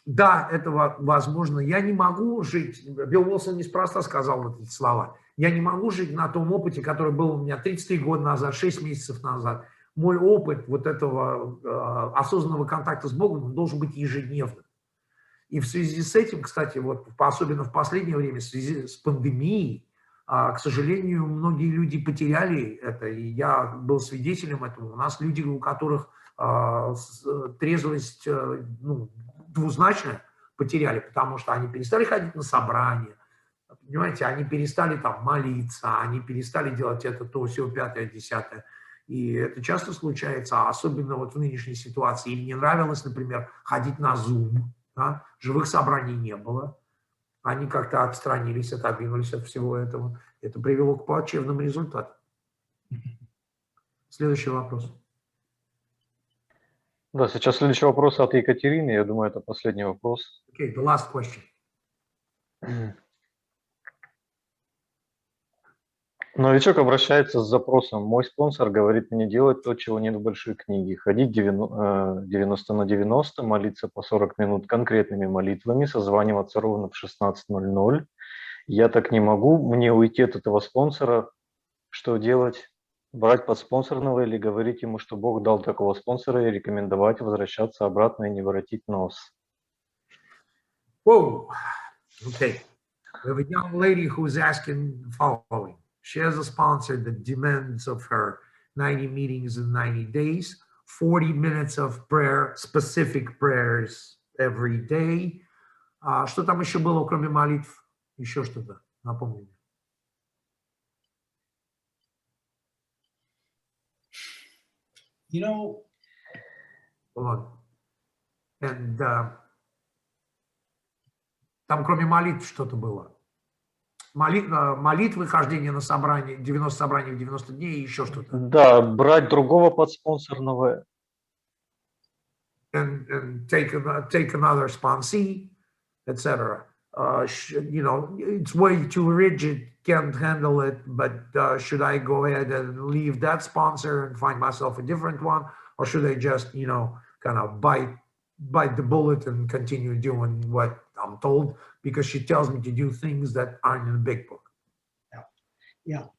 Speaker 2: Да, это возможно. Я не могу жить, Билл Уилсон неспроста сказал эти слова, я не могу жить на том опыте, который был у меня 33 года назад, 6 месяцев назад. Мой опыт вот этого осознанного контакта с Богом, он должен быть ежедневным. И в связи с этим, кстати, вот особенно в последнее время, в связи с пандемией, к сожалению, многие люди потеряли это, и я был свидетелем этого. У нас люди, у которых трезвость, двузначно потеряли, потому что они перестали ходить на собрания, понимаете, они перестали там молиться, они перестали делать это, то, все, пятое, десятое. И это часто случается, особенно вот в нынешней ситуации. Им не нравилось, например, ходить на Zoom, да? Живых собраний не было. Они как-то отстранились, отодвинулись от всего этого. Это привело к плачевным результатам. Следующий вопрос.
Speaker 1: Да, сейчас следующий вопрос от Екатерины. Я думаю, это последний вопрос.
Speaker 2: Okay, the last question.
Speaker 1: Новичок обращается с запросом. Мой спонсор говорит мне делать то, чего нет в большой книге. Ходить 90 на 90, молиться по 40 минут конкретными молитвами, созваниваться ровно в 16:00. Я так не могу. Мне уйти от этого спонсора. Что делать? Брать подспонсорного или говорить ему, что Бог дал такого спонсора, и рекомендовать возвращаться обратно и не воротить нос?
Speaker 2: Whoa. Okay. We have a young lady who's asking the following. She has a sponsor that demands of her 90 meetings in 90 days, 40 minutes of prayer, specific prayers every day. Что там еще было, кроме молитв? Еще что-то, напомню. And, там кроме молитв что-то было. Молитвы, хождение на собрание, 90 собраний в 90 дней и еще что-то.
Speaker 1: Да, брать другого подспонсорного.
Speaker 2: And take another sponsee, etc. It's way too rigid, can't handle it, but should I go ahead and leave that sponsor and find myself a different one? Or should I just, kind of bite the bullet and continue doing what I'm told, because she tells me to do things that aren't in the big book?
Speaker 3: Yeah.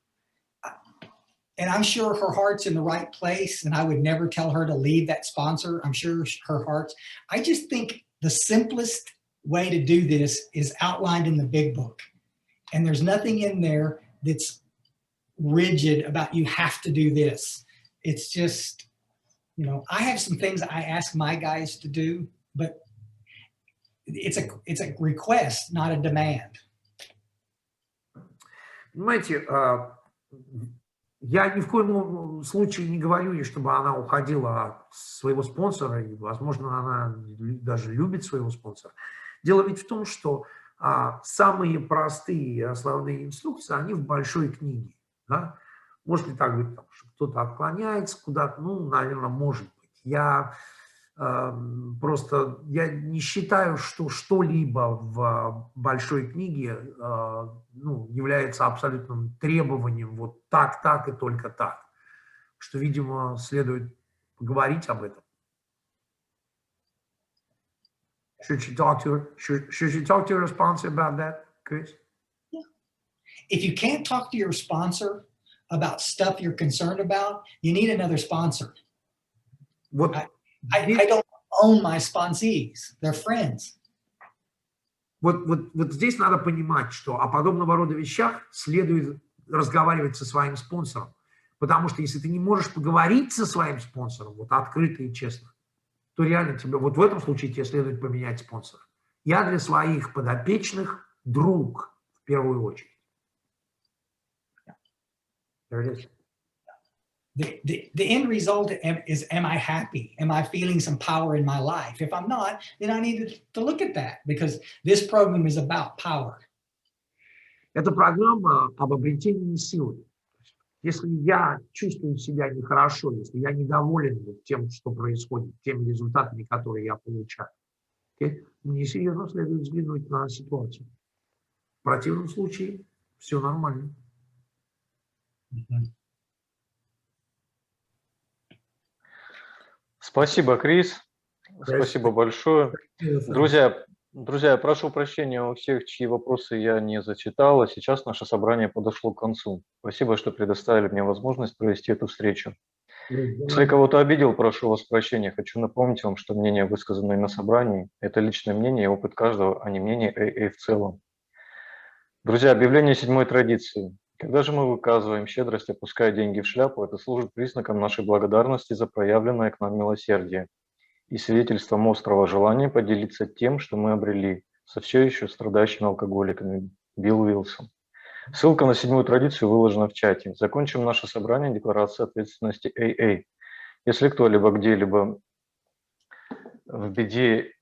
Speaker 3: And I'm sure her heart's in the right place, and I would never tell her to leave that sponsor. I'm sure her heart's. I just think the simplest way to do this is outlined in the big book. And there's nothing in there that's rigid about you have to do this. It's just, I have some things I ask my guys to do, but it's a request, not a demand.
Speaker 2: Понимаете, я ни в коем случае не говорю ей, чтобы она уходила от своего спонсора, и, возможно, она даже любит своего спонсора. Дело ведь в том, что самые простые основные инструкции, они в большой книге. Да? Может ли так быть, что кто-то отклоняется куда-то? Наверное, может быть. Я не считаю, что что-либо в большой книге является абсолютным требованием вот так и только так. Что, видимо, следует поговорить об этом. Should she talk to her sponsor about that, Chris?
Speaker 3: Yeah. If you can't talk to your sponsor about stuff you're concerned about, you need another sponsor.
Speaker 2: Вот.
Speaker 3: I don't own my sponsees. They're friends.
Speaker 2: Вот здесь надо понимать, что о подобного рода вещах следует разговаривать со своим спонсором, Потому что если ты не можешь поговорить со своим спонсором, вот открыто и честно, то реально тебе, вот в этом случае тебе следует поменять спонсора. Я для своих подопечных друг в первую очередь.
Speaker 3: The end result is, am I happy? Am I feeling some power in my life? If I'm not, then I need to look at that, because this program is about power.
Speaker 2: Это программа об обретении силы. Если я чувствую себя нехорошо, если я недоволен тем, что происходит, теми результатами, которые я получаю, мне серьезно следует взглянуть на ситуацию. В противном случае все нормально.
Speaker 1: Спасибо, Крис. Спасибо большое. Друзья, прошу прощения у всех, чьи вопросы я не зачитал, а сейчас наше собрание подошло к концу. Спасибо, что предоставили мне возможность провести эту встречу. Если кого-то обидел, прошу вас прощения. Хочу напомнить вам, что мнения, высказанные на собрании, это личное мнение и опыт каждого, а не мнение АА в целом. Друзья, объявление 7-й традиции. Когда же мы выказываем щедрость, опуская деньги в шляпу, это служит признаком нашей благодарности за проявленное к нам милосердие и свидетельством острого желания поделиться тем, что мы обрели со все еще страдающими алкоголиками. Билл Уилсон. Ссылка на 7-ю традицию выложена в чате. Закончим наше собрание декларацией ответственности АА. Если кто-либо где-либо в беде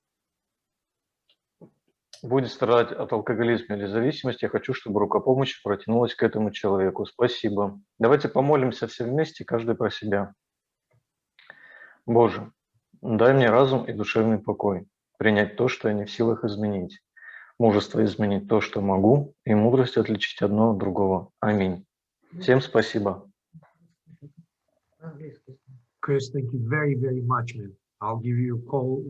Speaker 1: будет страдать от алкоголизма или зависимости, я хочу, чтобы рука помощи протянулась к этому человеку. Спасибо. Давайте помолимся все вместе, каждый про себя. Боже, дай мне разум и душевный покой, принять то, что я не в силах изменить, мужество изменить то, что могу, и мудрость отличить одно от другого. Аминь. Всем спасибо.
Speaker 2: Chris, thank you very, very much, man. I'll give you a call.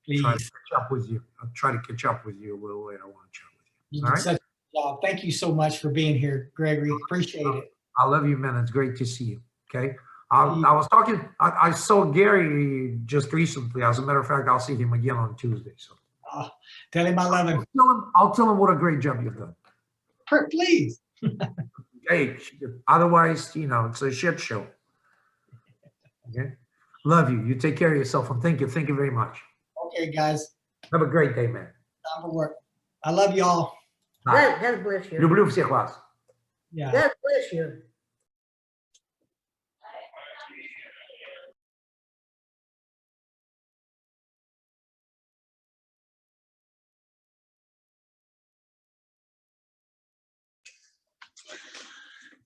Speaker 3: Please.
Speaker 2: Try to catch up with you. I'll try to catch up with you a little later. I want to chat with you.
Speaker 3: You did such a good job. Thank you so much for being here, Gregory. Appreciate it.
Speaker 2: I love you, man. It's great to see you. Okay. I was talking, I saw Gary just recently. As a matter of fact, I'll see him again on Tuesday. So
Speaker 3: tell him I love him.
Speaker 2: I'll tell him what a great job you've done.
Speaker 3: Please.
Speaker 2: Hey, otherwise, you know, it's a shit show. Okay. Love you. You take care of yourself, and thank you. Thank you very much.
Speaker 3: Okay, guys.
Speaker 2: Have a great day, man.
Speaker 3: Time for work. I love y'all.
Speaker 4: God bless you.
Speaker 2: Люблю всех вас.
Speaker 3: Yeah.
Speaker 4: God bless you.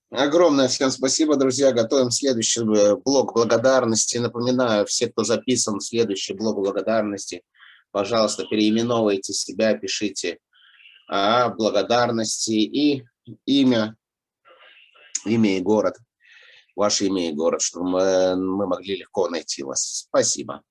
Speaker 5: Огромное всем спасибо, друзья. Готовим следующий блок благодарности. Напоминаю, все, кто записан в следующий блок благодарности, пожалуйста, переименовывайте себя, пишите благодарности и имя и город, ваше имя и город, чтобы мы могли легко найти вас. Спасибо.